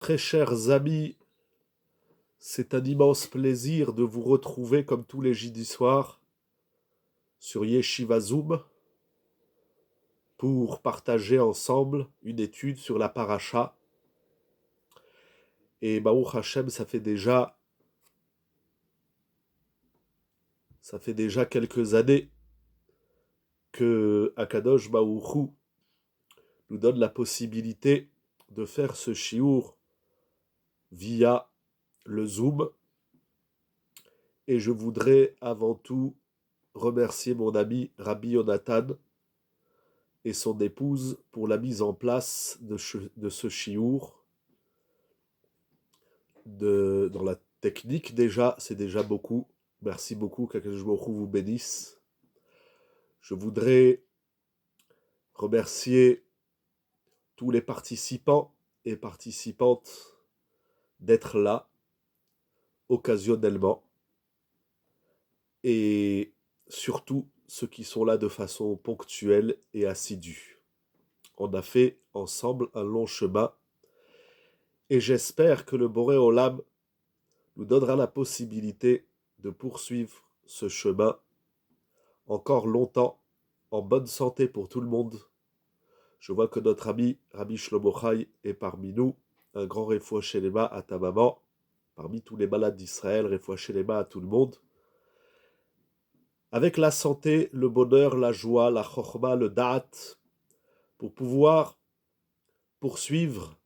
Très chers amis, c'est un immense plaisir de vous retrouver comme tous les jeudis soirs sur Yeshiva Zoom pour partager ensemble une étude sur la paracha. Et Baruch Hashem, ça fait déjà quelques années que Akadosh Baruch Hu nous donne la possibilité de faire ce shiur via le Zoom. Et je voudrais avant tout remercier mon ami Rabbi Yonatan et son épouse pour la mise en place de ce shiur. Dans la technique déjà, c'est déjà beaucoup. Merci beaucoup, qu'Akadosh Baruch Hu vous bénisse. Je voudrais remercier tous les participants et participantes d'être là occasionnellement et surtout ceux qui sont là de façon ponctuelle et assidue. On a fait ensemble un long chemin et j'espère que le Boré Olam nous donnera la possibilité de poursuivre ce chemin encore longtemps, en bonne santé pour tout le monde. Je vois que notre ami Rabbi Shlomo Chai est parmi nous. Un grand Refoua Shelema à ta maman. Parmi tous les malades d'Israël, Refoua Shelema à tout le monde. Avec la santé, le bonheur, la joie, la chokhma, le da'at, pour pouvoir poursuivre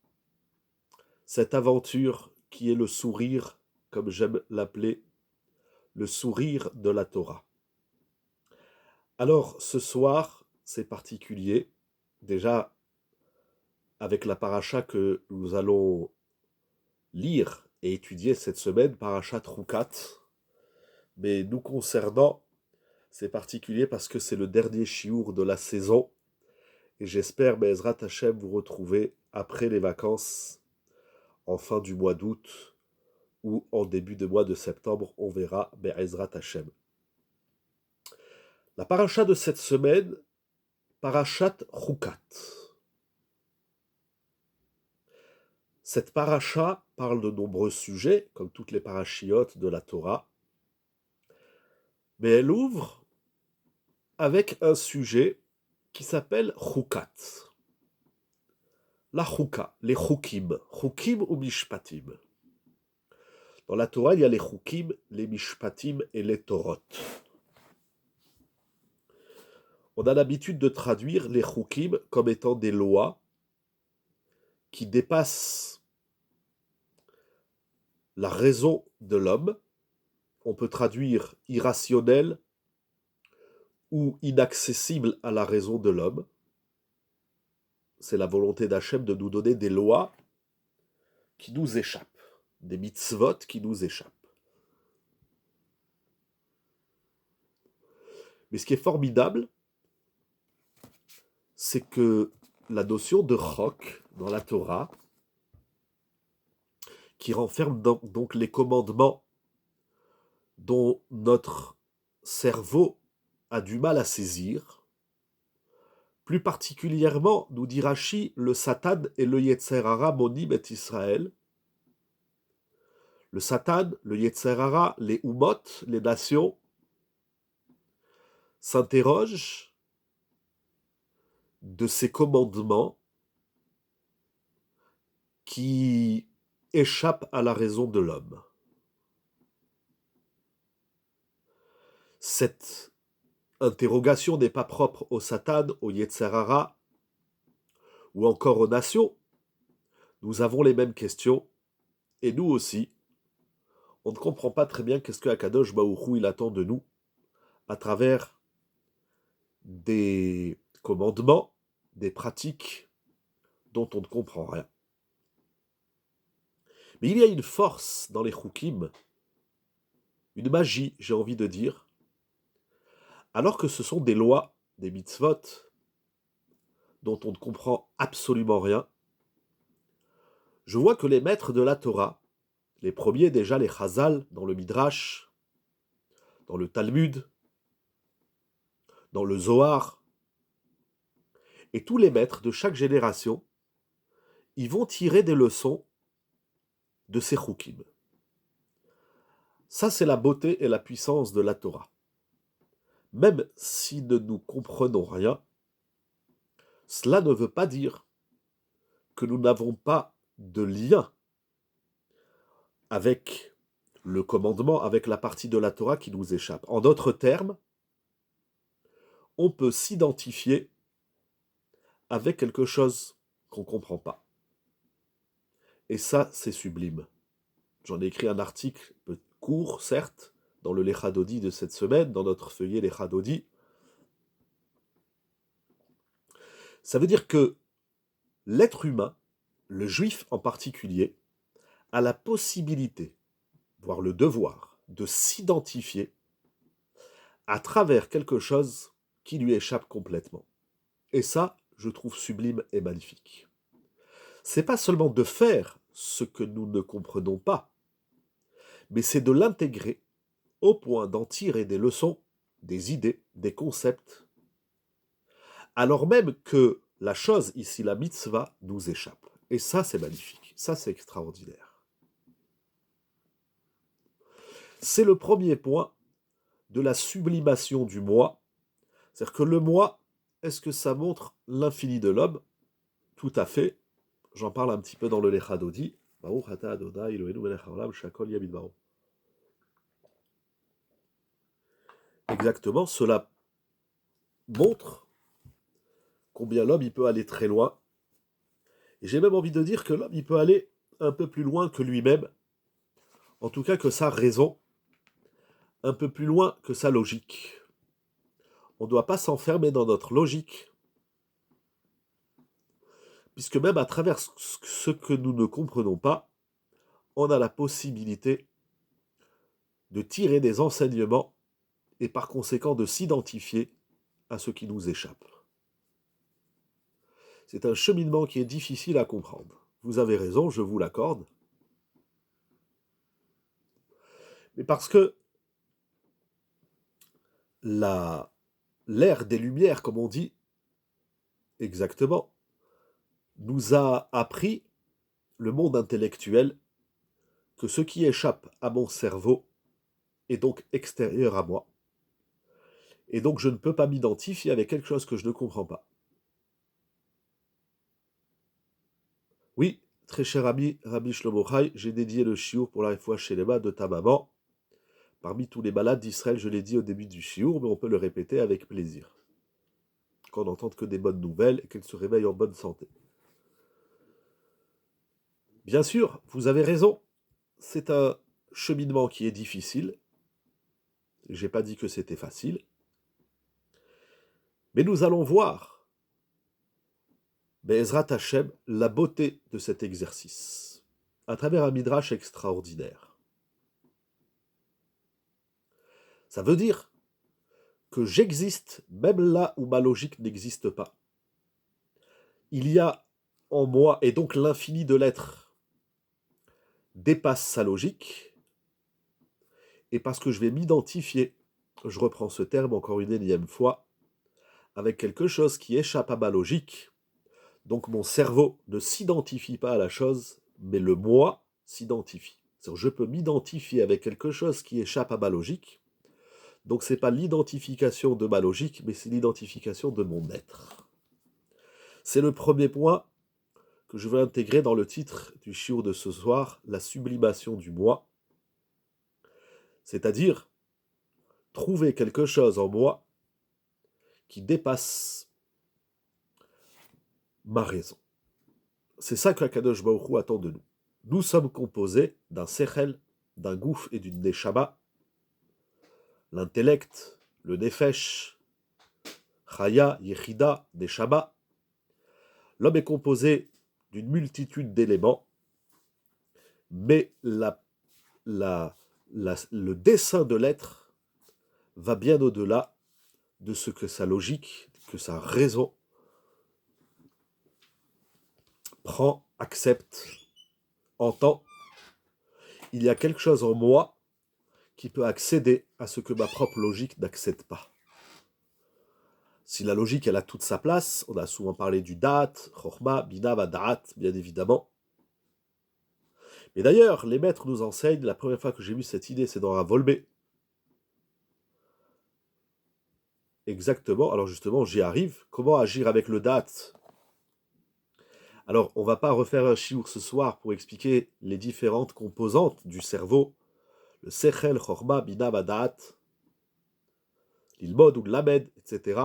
cette aventure qui est le sourire, comme j'aime l'appeler, le sourire de la Torah. Alors, ce soir, c'est particulier. Déjà, avec la paracha que nous allons lire et étudier cette semaine, parachat Roukat. Mais nous concernant, c'est particulier parce que c'est le dernier shiur de la saison. Et j'espère, Be'ezrat Hashem, vous retrouver après les vacances, en fin du mois d'août ou en début de mois de septembre. On verra, Be'ezrat Hashem. La paracha de cette semaine, parachat Roukat. Cette paracha parle de nombreux sujets, comme toutes les parachiotes de la Torah, mais elle ouvre avec un sujet qui s'appelle Roukat. La Chouka, les Choukim, Choukim ou Mishpatim. Dans la Torah, il y a les Choukim, les Mishpatim et les Torot. On a l'habitude de traduire les Choukim comme étant des lois qui dépassent la raison de l'homme. On peut traduire irrationnel ou inaccessible à la raison de l'homme. C'est la volonté d'Hachem de nous donner des lois qui nous échappent, des mitzvot qui nous échappent. Mais ce qui est formidable, c'est que la notion de chok dans la Torah, qui renferme donc les commandements dont notre cerveau a du mal à saisir, plus particulièrement, nous dit Rashi, le Satan et le Yetzer Hara monim et Israël. Le Satan, le Yetzer Hara, les Umot, les nations, s'interrogent de ces commandements qui échappent à la raison de l'homme. Cette interrogation n'est pas propre au Satan, au Yetzer Hara ou encore aux nations. Nous avons les mêmes questions et nous aussi, on ne comprend pas très bien qu'est-ce que Akadosh Baruch Hu il attend de nous à travers des commandements, des pratiques dont on ne comprend rien. Mais il y a une force dans les Choukim, une magie, j'ai envie de dire, alors que ce sont des lois, des mitzvot, dont on ne comprend absolument rien. Je vois que les maîtres de la Torah, les premiers déjà, les Chazal, dans le Midrash, dans le Talmud, dans le Zohar, et tous les maîtres de chaque génération, ils vont tirer des leçons de ses chukim. Ça, c'est la beauté et la puissance de la Torah. Même si nous ne comprenons rien, cela ne veut pas dire que nous n'avons pas de lien avec le commandement, avec la partie de la Torah qui nous échappe. En d'autres termes, on peut s'identifier avec quelque chose qu'on ne comprend pas. Et ça, c'est sublime. J'en ai écrit un article court, certes, dans le Lechadodi de cette semaine, dans notre feuillet Lechadodi. Ça veut dire que l'être humain, le juif en particulier, a la possibilité, voire le devoir, de s'identifier à travers quelque chose qui lui échappe complètement. Et ça, je trouve sublime et magnifique. C'est pas seulement de faire ce que nous ne comprenons pas, mais c'est de l'intégrer au point d'en tirer des leçons, des idées, des concepts, alors même que la chose ici, la mitzvah, nous échappe. Et ça, c'est magnifique, ça, c'est extraordinaire. C'est le premier point de la sublimation du moi. C'est-à-dire que le moi, est-ce que ça montre l'infini de l'homme? Tout à fait. J'en parle un petit peu dans le Lechadodi. Exactement, cela montre combien l'homme il peut aller très loin. Et j'ai même envie de dire que l'homme il peut aller un peu plus loin que lui-même, en tout cas que sa raison, un peu plus loin que sa logique. On ne doit pas s'enfermer dans notre logique, puisque même à travers ce que nous ne comprenons pas, on a la possibilité de tirer des enseignements et par conséquent de s'identifier à ce qui nous échappe. C'est un cheminement qui est difficile à comprendre. Vous avez raison, je vous l'accorde. Mais parce que l'ère des Lumières, comme on dit, exactement, nous a appris, le monde intellectuel, que ce qui échappe à mon cerveau est donc extérieur à moi. Et donc je ne peux pas m'identifier avec quelque chose que je ne comprends pas. Oui, très cher ami Rabbi Shlomo Chai, j'ai dédié le shiur pour la réfoua shelema de ta maman. Parmi tous les malades d'Israël, je l'ai dit au début du shiur, mais on peut le répéter avec plaisir. Qu'on n'entende que des bonnes nouvelles et qu'elle se réveille en bonne santé. Bien sûr, vous avez raison, c'est un cheminement qui est difficile. J'ai pas dit que c'était facile. Mais nous allons voir, Be'ezrat Hashem, la beauté de cet exercice, à travers un midrash extraordinaire. Ça veut dire que j'existe même là où ma logique n'existe pas. Il y a en moi, et donc l'infini de l'être dépasse sa logique, et parce que je vais m'identifier, je reprends ce terme encore une énième fois, avec quelque chose qui échappe à ma logique, donc mon cerveau ne s'identifie pas à la chose, mais le moi s'identifie. C'est-à-dire, je peux m'identifier avec quelque chose qui échappe à ma logique, donc ce n'est pas l'identification de ma logique, mais c'est l'identification de mon être. C'est le premier point que je veux intégrer dans le titre du shiur de ce soir, la sublimation du moi, c'est-à-dire trouver quelque chose en moi qui dépasse ma raison. C'est ça qu'Akadosh Baruch Hu attend de nous. Nous sommes composés d'un sechel, d'un gouf et d'une neshama, l'intellect, le nefesh, chaya, yechida, neshama. L'homme est composé d'une multitude d'éléments, mais le dessein de l'être va bien au-delà de ce que sa logique, que sa raison prend, accepte, entend. Il y a quelque chose en moi qui peut accéder à ce que ma propre logique n'accède pas. Si la logique, elle a toute sa place, on a souvent parlé du da'at, chokhma, bina, da'at, bien évidemment. Et d'ailleurs, les maîtres nous enseignent, la première fois que j'ai vu cette idée, c'est dans Ravolbé. Exactement, alors justement, j'y arrive. Comment agir avec le date? Alors, on va pas refaire un chiour ce soir pour expliquer les différentes composantes du cerveau. Le sechel, chorma, bina, badat, l'ilmod ou l'amed, etc.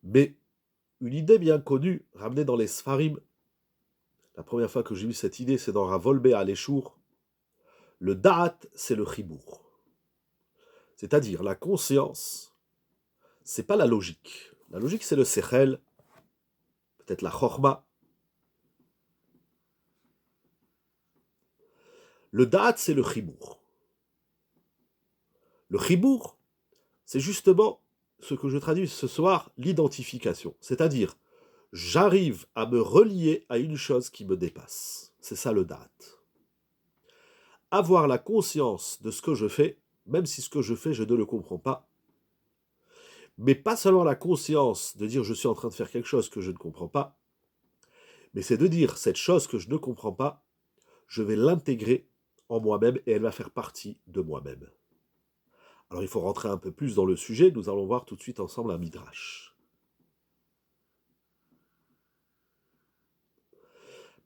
Mais une idée bien connue, ramenée dans les Sfarim, la première fois que j'ai vu cette idée, c'est dans Ravolbé à l'Eshour. Le da'at, c'est le chibour. C'est-à-dire, la conscience, c'est pas la logique. La logique, c'est le sechel, peut-être la chorma. Le da'at, c'est le chibour. Le chibour, c'est justement ce que je traduis ce soir, l'identification. C'est-à-dire, j'arrive à me relier à une chose qui me dépasse. C'est ça le da'at. Avoir la conscience de ce que je fais, même si ce que je fais, je ne le comprends pas. Mais pas seulement la conscience de dire je suis en train de faire quelque chose que je ne comprends pas, mais c'est de dire cette chose que je ne comprends pas, je vais l'intégrer en moi-même et elle va faire partie de moi-même. Alors il faut rentrer un peu plus dans le sujet, nous allons voir tout de suite ensemble un midrash.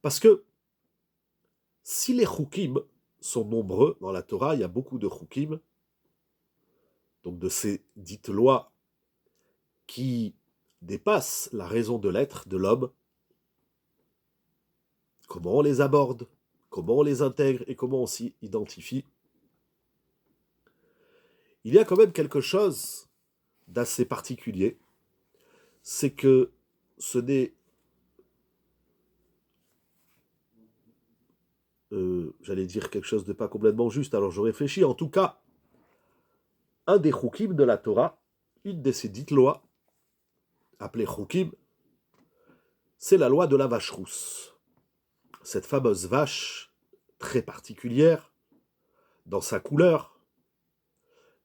Parce que si les chukim sont nombreux dans la Torah, il y a beaucoup de chukim, donc de ces dites lois qui dépassent la raison de l'être de l'homme, comment on les aborde, comment on les intègre et comment on s'y identifie, il y a quand même quelque chose d'assez particulier, c'est que ce n'est, j'allais dire quelque chose de pas complètement juste, alors je réfléchis, en tout cas, un des chukim de la Torah, une de ces dites lois, appelée chukim, c'est la loi de la vache rousse. Cette fameuse vache très particulière, dans sa couleur,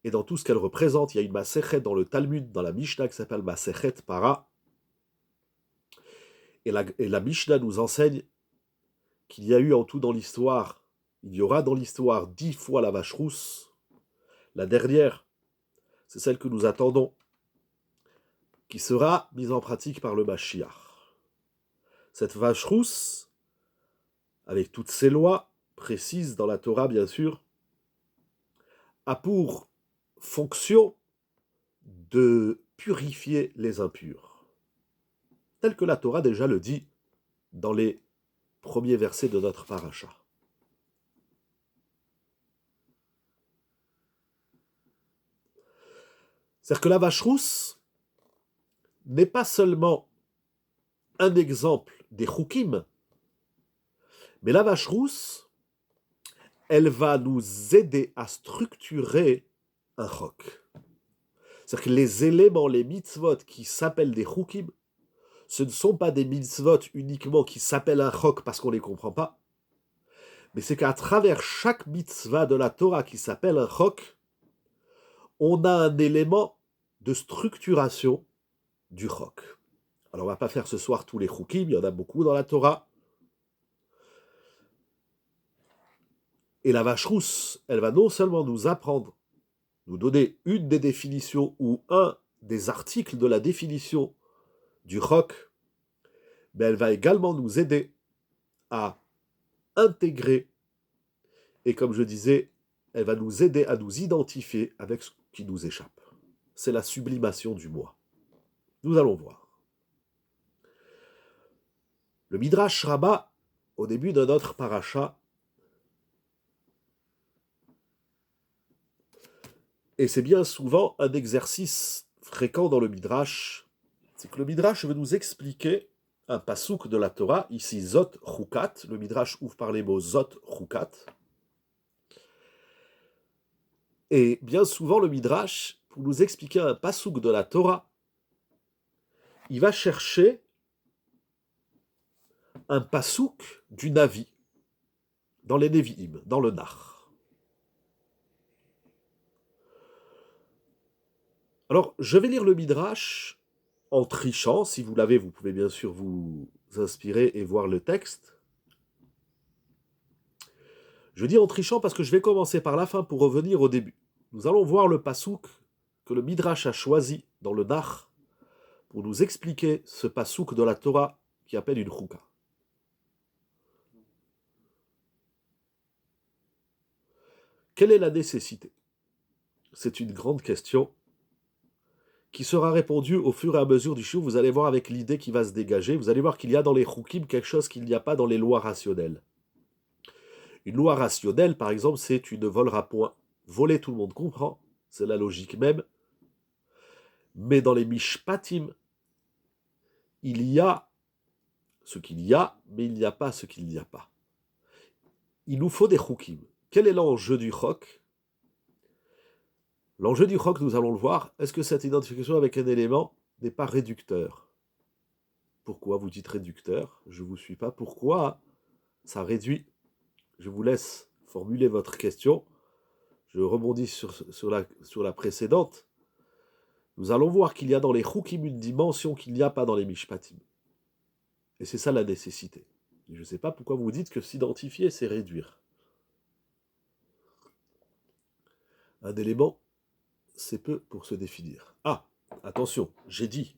et dans tout ce qu'elle représente. Il y a une Masechet dans le Talmud, dans la Mishnah, qui s'appelle Masechet Para. Et la Mishnah nous enseigne qu'il y a eu en tout dans l'histoire, il y aura dans l'histoire 10 fois la vache rousse. La dernière, c'est celle que nous attendons, qui sera mise en pratique par le Mashiach. Cette vache rousse, avec toutes ses lois précises dans la Torah, bien sûr, a pour fonction de purifier les impurs. Tel que la Torah déjà le dit dans les premiers versets de notre paracha. C'est-à-dire que la vache rousse n'est pas seulement un exemple des chukim, mais la vache rousse, elle va nous aider à structurer un chok. C'est-à-dire que les éléments, les mitzvot qui s'appellent des chukim, ce ne sont pas des mitzvot uniquement qui s'appellent un chok parce qu'on ne les comprend pas, mais c'est qu'à travers chaque mitzvah de la Torah qui s'appelle un chok, on a un élément de structuration du chok. Alors on ne va pas faire ce soir tous les chukim, il y en a beaucoup dans la Torah. Et la vache rousse, elle va non seulement nous apprendre, nous donner une des définitions ou un des articles de la définition du chok, mais elle va également nous aider à intégrer, et comme je disais, elle va nous aider à nous identifier avec ce qui nous échappe. C'est la sublimation du moi. Nous allons voir. Le Midrash Rabbah, au début de notre paracha, et c'est bien souvent un exercice fréquent dans le Midrash, c'est que le Midrash veut nous expliquer un pasouk de la Torah, ici Zot Chukat, le Midrash ouvre par les mots Zot Chukat. Et bien souvent, le Midrash, pour nous expliquer un pasouk de la Torah, il va chercher un pasouk du Navi, dans les Nevi'im, dans le Nach. Alors, je vais lire le Midrash en trichant. Si vous l'avez, vous pouvez bien sûr vous inspirer et voir le texte. Je dis en trichant parce que je vais commencer par la fin pour revenir au début. Nous allons voir le pasouk que le Midrash a choisi dans le Nach pour nous expliquer ce pasouk de la Torah qui appelle une chouka. Quelle est la nécessité? C'est une grande question qui sera répondue au fur et à mesure du shiur. Vous allez voir avec l'idée qui va se dégager. Vous allez voir qu'il y a dans les choukim quelque chose qu'il n'y a pas dans les lois rationnelles. Une loi rationnelle, par exemple, c'est tu ne voleras point. Voler, tout le monde comprend, c'est la logique même. Mais dans les mishpatim, il y a ce qu'il y a, mais il n'y a pas ce qu'il n'y a pas. Il nous faut des choukim. Quel est l'enjeu du chok? L'enjeu du chok, nous allons le voir, est-ce que cette identification avec un élément n'est pas réducteur? Pourquoi vous dites réducteur? Je ne vous suis pas. Pourquoi ça réduit? Je vous laisse formuler votre question. Je rebondis sur la précédente. Nous allons voir qu'il y a dans les choukim une dimension qu'il n'y a pas dans les mishpatim. Et c'est ça la nécessité. Et je ne sais pas pourquoi vous dites que s'identifier, c'est réduire. Un élément, c'est peu pour se définir. Ah, attention, j'ai dit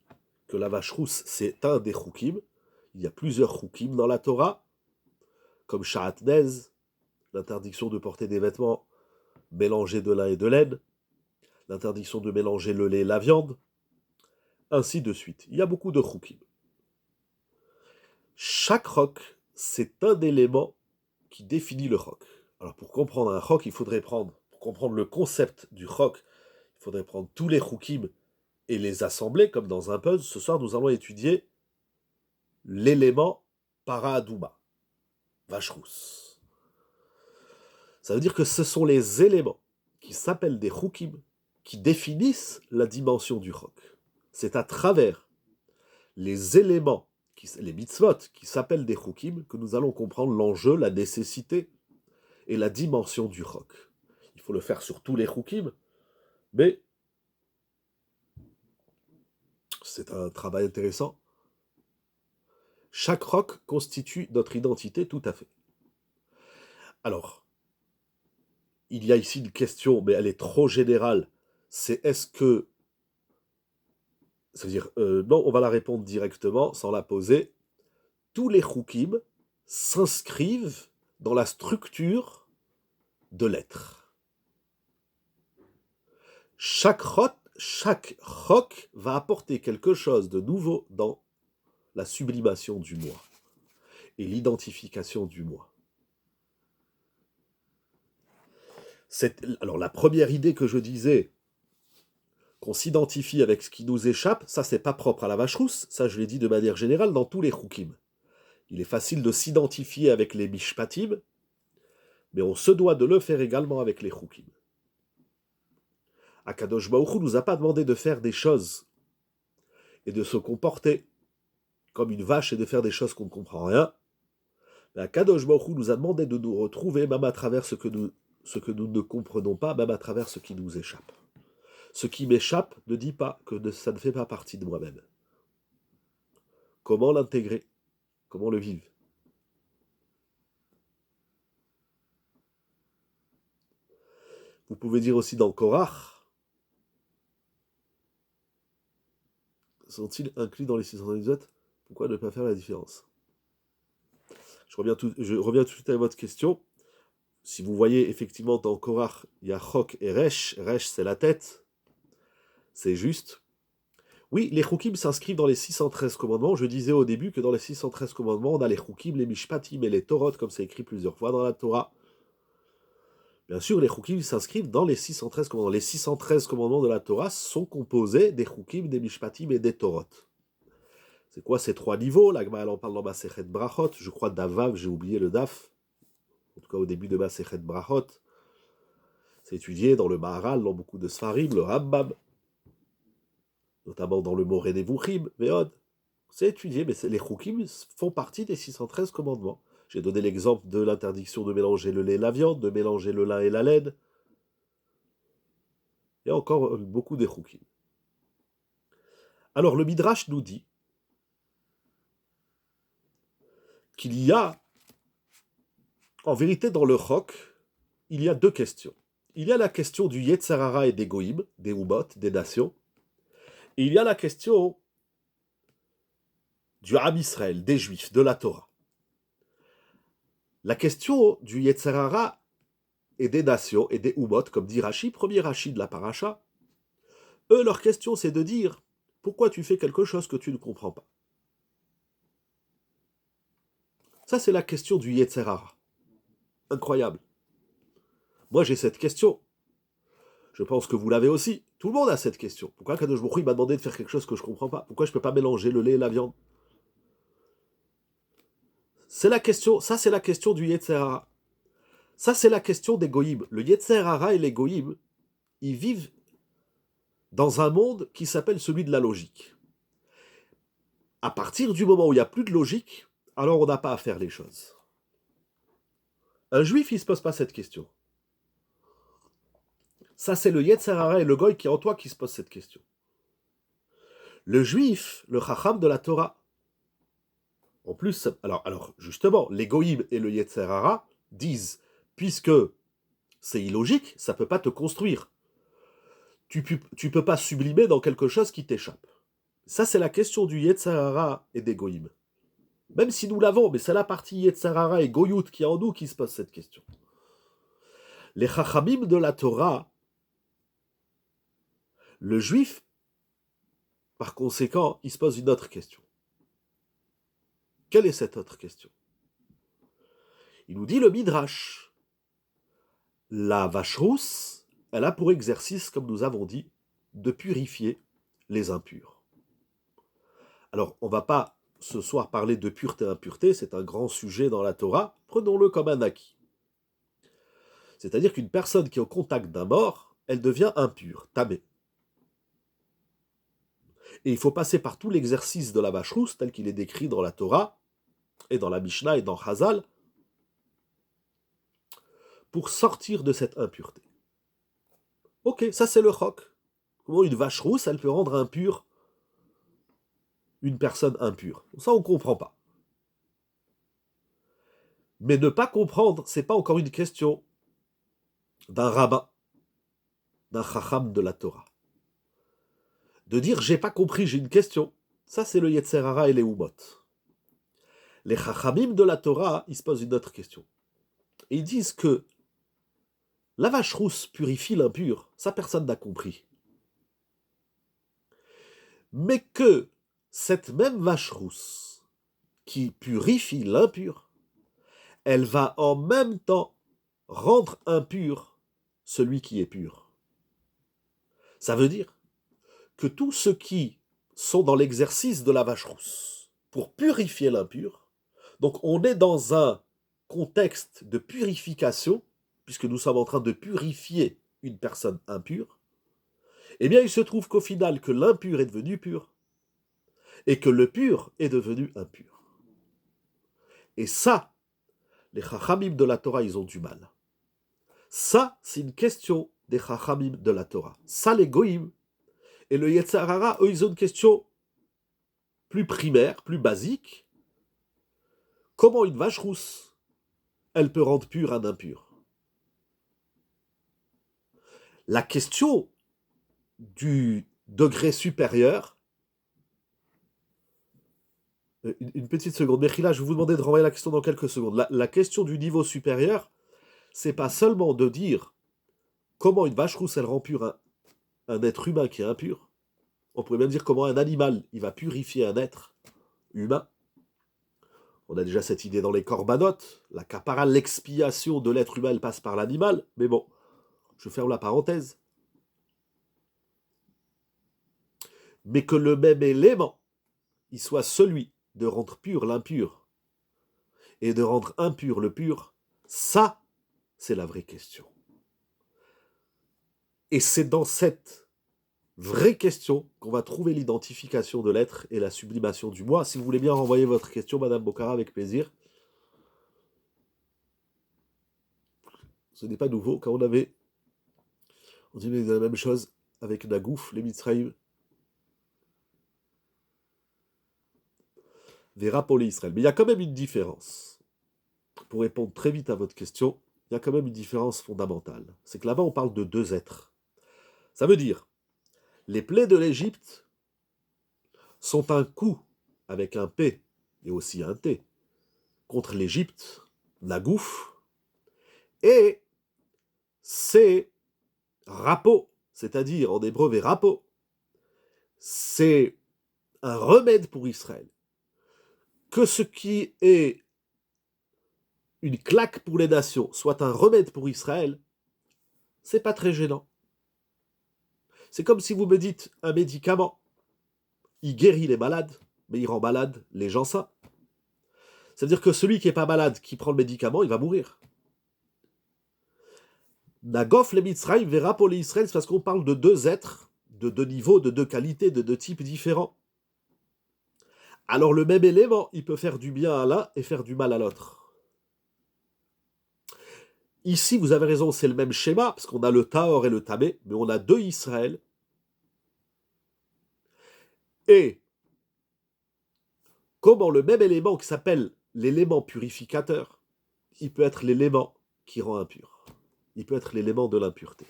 que la vache rousse, c'est un des choukim. Il y a plusieurs choukim dans la Torah, comme Sha'atnez, l'interdiction de porter des vêtements mélangés de lin et de laine, l'interdiction de mélanger le lait et la viande, ainsi de suite. Il y a beaucoup de choukim. Chaque chok, c'est un élément qui définit le chok. Alors pour comprendre un chok, pour comprendre le concept du chok, il faudrait prendre tous les choukim et les assembler comme dans un puzzle. Ce soir, nous allons étudier l'élément para-adouma, vache rousse. Ça veut dire que ce sont les éléments qui s'appellent des choukim qui définissent la dimension du chok. C'est à travers les éléments, les mitzvot, qui s'appellent des choukim, que nous allons comprendre l'enjeu, la nécessité et la dimension du chok. Il faut le faire sur tous les choukim, mais c'est un travail intéressant. Chaque chok constitue notre identité tout à fait. Alors, il y a ici une question, mais elle est trop générale. C'est est-ce que... C'est-à-dire, non, on va la répondre directement, sans la poser. Tous les choukim s'inscrivent dans la structure de l'être. Chaque chok va apporter quelque chose de nouveau dans la sublimation du moi et l'identification du moi. Alors la première idée que je disais, qu'on s'identifie avec ce qui nous échappe, ça c'est pas propre à la vache rousse, ça je l'ai dit de manière générale dans tous les choukim. Il est facile de s'identifier avec les mishpatim, mais on se doit de le faire également avec les choukim. Akadosh Baruch Hu nous a pas demandé de faire des choses et de se comporter comme une vache et de faire des choses qu'on ne comprend rien. Mais Akadosh Baruch Hu nous a demandé de nous retrouver même à travers ce que nous ne comprenons pas, même à travers ce qui nous échappe. Ce qui m'échappe ne dit pas que ça ne fait pas partie de moi-même. Comment l'intégrer? Comment le vivre? Vous pouvez dire aussi dans Korach, sont-ils inclus dans les 618? Pourquoi ne pas faire la différence? Je reviens tout de suite à votre question. Si vous voyez effectivement dans Korach, il y a Chok et Resh. Resh, c'est la tête. C'est juste. Oui, les Choukim s'inscrivent dans les 613 commandements. Je disais au début que dans les 613 commandements, on a les Choukim, les Mishpatim et les Torot, comme c'est écrit plusieurs fois dans la Torah. Bien sûr, les Choukim s'inscrivent dans les 613 commandements. Les 613 commandements de la Torah sont composés des Choukim, des Mishpatim et des Torot. C'est quoi ces trois niveaux? La Gemara en parle dans Masechet Brachot. Je crois Davav, j'ai oublié le Daf. En tout cas, au début de Masechet Brachot. C'est étudié dans le Maharal, dans beaucoup de Sfarim, le Rambam. Notamment dans le Moré Nevuchim, Veod. C'est étudié, mais les Choukim font partie des 613 commandements. J'ai donné l'exemple de l'interdiction de mélanger le lait et la viande, de mélanger le lin et la laine. Il y a encore beaucoup de Choukim. Alors le Midrash nous dit qu'il y a En vérité, dans le Chok, il y a deux questions. Il y a la question du Yetzer Hara et des Goïm, des Umot, des nations. Et il y a la question du Ham Israël, des Juifs, de la Torah. La question du Yetzer Hara et des nations et des Umot, comme dit Rashi, premier Rashi de la paracha, eux, leur question, c'est de dire pourquoi tu fais quelque chose que tu ne comprends pas. Ça, c'est la question du Yetzer Hara. Incroyable. Moi, j'ai cette question. Je pense que vous l'avez aussi. Tout le monde a cette question. Pourquoi Kadosh Baruch Hu m'a demandé de faire quelque chose que je ne comprends pas? Pourquoi je ne peux pas mélanger le lait et la viande? C'est la question. Ça, c'est la question du Yetzer Hara. Ça, c'est la question des Goïm. Le Yetzer Hara et les Goïm, ils vivent dans un monde qui s'appelle celui de la logique. À partir du moment où il n'y a plus de logique, alors on n'a pas à faire les choses. Un juif, il ne se pose pas cette question. Ça, c'est le Yetzer Hara et le Goï qui est en toi qui se pose cette question. Le juif, le Chacham de la Torah, en plus, alors justement, les Goïm et le Yetzer Hara disent, puisque c'est illogique, ça ne peut pas te construire. Tu peux pas sublimer dans quelque chose qui t'échappe. Ça, c'est la question du Yetzer Hara et des Goïm. Même si nous l'avons, mais c'est la partie Yetzer Hara et Goyout qui est en nous qui se pose cette question. Les Chachamim de la Torah, le juif, par conséquent, il se pose une autre question. Quelle est cette autre question? Il nous dit le Midrash. La vache rousse, elle a pour exercice, comme nous avons dit, de purifier les impurs. Alors, on ne va pas ce soir parler de pureté et impureté, c'est un grand sujet dans la Torah, prenons-le comme un acquis. C'est-à-dire qu'une personne qui est au contact d'un mort, elle devient impure, tamée. Et il faut passer par tout l'exercice de la vache rousse, tel qu'il est décrit dans la Torah, et dans la Mishnah, et dans Chazal, pour sortir de cette impureté. Ok, ça c'est le chok. Comment une vache rousse, elle peut rendre impure une personne impure? Ça, on ne comprend pas. Mais ne pas comprendre, c'est pas encore une question d'un rabbin, d'un chacham de la Torah. De dire j'ai pas compris, j'ai une question, ça c'est le Yetzer Hara et les Umot. Les chachamim de la Torah, ils se posent une autre question. Et ils disent que la vache rousse purifie l'impur, ça personne n'a compris. Mais que cette même vache rousse qui purifie l'impur, elle va en même temps rendre impur celui qui est pur. Ça veut dire que tous ceux qui sont dans l'exercice de la vache rousse pour purifier l'impur, donc on est dans un contexte de purification, puisque nous sommes en train de purifier une personne impure, eh bien il se trouve qu'au final que l'impur est devenu pur, et que le pur est devenu impur. Et ça, les chachamim de la Torah, ils ont du mal. Ça, c'est une question des chachamim de la Torah. Ça, les goïm et le Yetzer Hara, eux, ils ont une question plus primaire, plus basique. Comment une vache rousse, elle peut rendre pur un impur? La question du degré supérieur, une petite seconde, Mechila, je vais vous demander de renvoyer la question dans quelques secondes. La question du niveau supérieur, c'est pas seulement de dire comment une vache rousse, elle rend pur un être humain qui est impur. On pourrait même dire comment un animal, il va purifier un être humain. On a déjà cette idée dans les corbanotes. La capara, l'expiation de l'être humain, elle passe par l'animal. Mais bon, je ferme la parenthèse. Mais que le même élément, il soit celui de rendre pur l'impur et de rendre impur le pur, ça, c'est la vraie question. Et c'est dans cette vraie question qu'on va trouver l'identification de l'être et la sublimation du moi. Si vous voulez bien renvoyer votre question, Madame Bocara, avec plaisir. Ce n'est pas nouveau, car on dit la même chose avec Nagouf, les Mitzraïm, Vera pour l'Israël. Mais il y a quand même une différence. pour répondre très vite à votre question, il y a quand même une différence fondamentale. C'est que là-bas, on parle de deux êtres. Ça veut dire, les plaies de l'Égypte sont un coup avec un P et aussi un T contre l'Égypte, Nagouf, et c'est rapo, c'est-à-dire en hébreu rapo, c'est un remède pour Israël. Que ce qui est une claque pour les nations soit un remède pour Israël, c'est pas très gênant. C'est comme si vous me dites un médicament, il guérit les malades, mais il rend malade les gens sains. C'est-à-dire que celui qui n'est pas malade, qui prend le médicament, il va mourir. Nagof le Mitzrayim verra pour les Israël, c'est parce qu'on parle de deux êtres, de deux niveaux, de deux qualités, de deux types différents. Alors le même élément, il peut faire du bien à l'un et faire du mal à l'autre. Ici, vous avez raison, c'est le même schéma, parce qu'on a le Tahor et le Tamé, mais on a deux Israël. Et comment le même élément qui s'appelle l'élément purificateur, il peut être l'élément qui rend impur. Il peut être l'élément de l'impureté.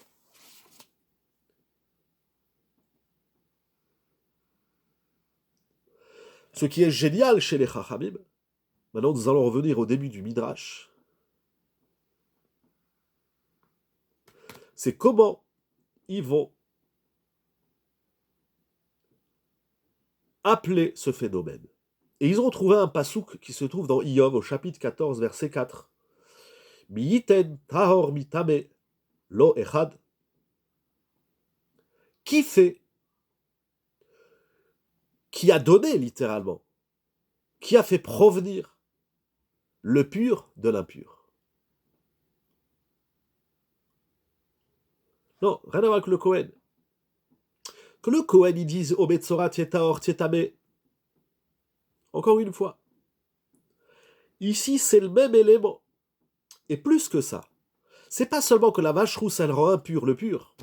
Ce qui est génial chez les Chachamim, maintenant nous allons revenir au début du Midrash, c'est comment ils vont appeler ce phénomène. Et ils ont trouvé un pasouk qui se trouve dans Iyov au chapitre 14, verset 4. Mi-yiten tahor mitame lo echad. Qui fait, qui a donné littéralement, qui a fait provenir le pur de l'impur. Non, rien à voir avec le Kohen. Que le Kohen, ils disent au Betzora Tietahor Tietame. Encore une fois. Ici, c'est le même élément. Et plus que ça. C'est pas seulement que la vache rousse, elle rend impur le pur.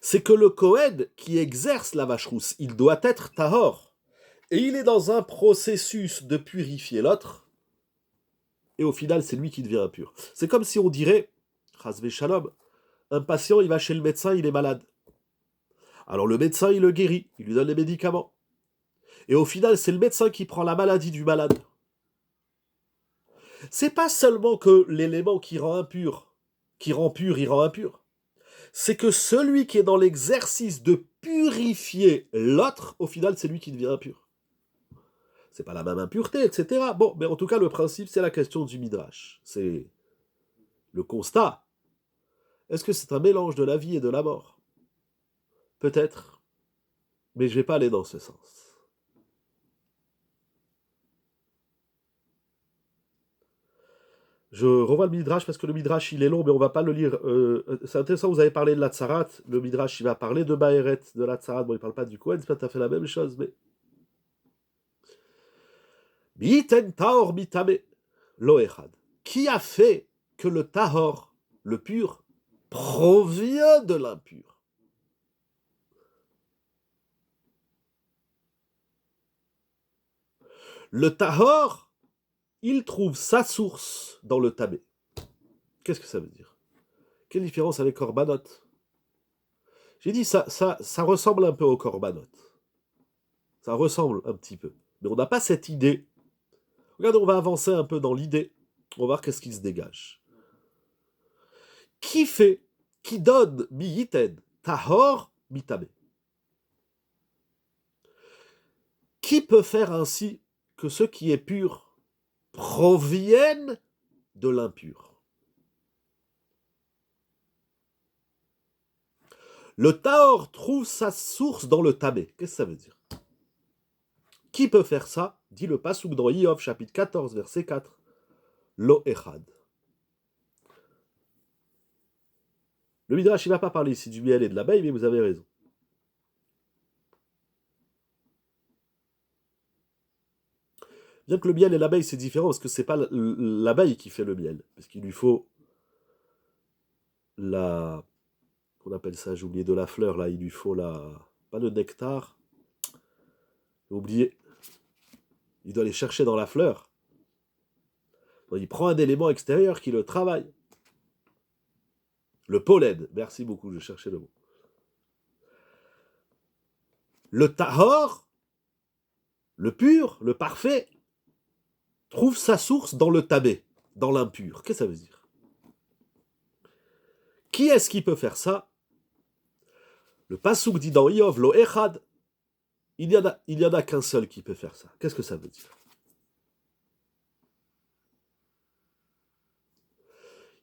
C'est que le Kohen qui exerce la vache rousse, il doit être Tahor. Et il est dans un processus de purifier l'autre. Et au final, c'est lui qui devient impur. C'est comme si on dirait, Chazvé Shalom, un patient, il va chez le médecin, il est malade. Alors le médecin, il le guérit, il lui donne les médicaments. Et au final, c'est le médecin qui prend la maladie du malade. C'est pas seulement que l'élément qui rend impur, qui rend pur, il rend impur. C'est que celui qui est dans l'exercice de purifier l'autre, au final, c'est lui qui devient impur. C'est pas la même impureté, etc. Bon, mais en tout cas, le principe, c'est la question du Midrash. C'est le constat. Est-ce que c'est un mélange de la vie et de la mort? Peut-être, mais je vais pas aller dans ce sens. Je revois le Midrash parce que le Midrash il est long, mais on va pas le lire. C'est intéressant, vous avez parlé de la Tsarat. Le Midrash il va parler de Baéret, de la Tsarat. Bon, il parle pas du Kohen, c'est pas tout à fait la même chose, mais. Biten Tahor Mitame Lo Echad. Qui a fait que le Tahor, le pur, provient de l'impur? Le Tahor, il trouve sa source dans le Tamé. Qu'est-ce que ça veut dire? Quelle différence avec Korbanot? J'ai dit ça ressemble un peu au Korbanot. Ça ressemble un petit peu. Mais on n'a pas cette idée. Regardez, on va avancer un peu dans l'idée. On va voir qu'est-ce qui se dégage. Qui fait, qui donne mi-yiten, tahor, mitame? Qui peut faire ainsi que ce qui est pur provienne de l'impur? Le tahor trouve sa source dans le tamé. Qu'est-ce que ça veut dire? Qui peut faire ça? Dit le pasouk dans Iyov, chapitre 14, verset 4. Lo echad. Le Midrash, il ne va pas parler ici du miel et de l'abeille, mais vous avez raison. Bien que le miel et l'abeille, c'est différent, parce que c'est pas l'abeille qui fait le miel. Parce qu'il lui faut la... Qu'on appelle ça, j'ai oublié, de la fleur, là. Il lui faut la... Pas le nectar. J'ai oublié. Il doit aller chercher dans la fleur. Il prend un élément extérieur qui le travaille. Le pollen, merci beaucoup, je cherchais le mot. Le tahor, le pur, le parfait, trouve sa source dans le tabé, dans l'impur. Qu'est-ce que ça veut dire? Qui est-ce qui peut faire ça? Le pasouk dit dans Iov, lo echad, il y en a qu'un seul qui peut faire ça. Qu'est-ce que ça veut dire?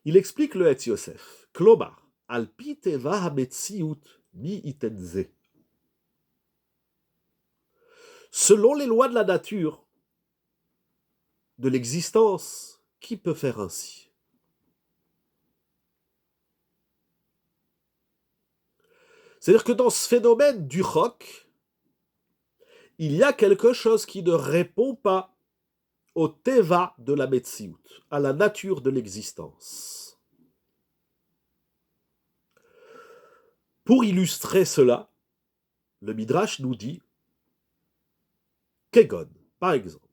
Il explique le Het Yosef. Klomar, al pi teva hametziut mi itenze. Selon les lois de la nature, de l'existence, qui peut faire ainsi? C'est-à-dire que dans ce phénomène du roc, il y a quelque chose qui ne répond pas au teva de la metsiout, à la nature de l'existence. Pour illustrer cela, le Midrash nous dit Kegon, par exemple,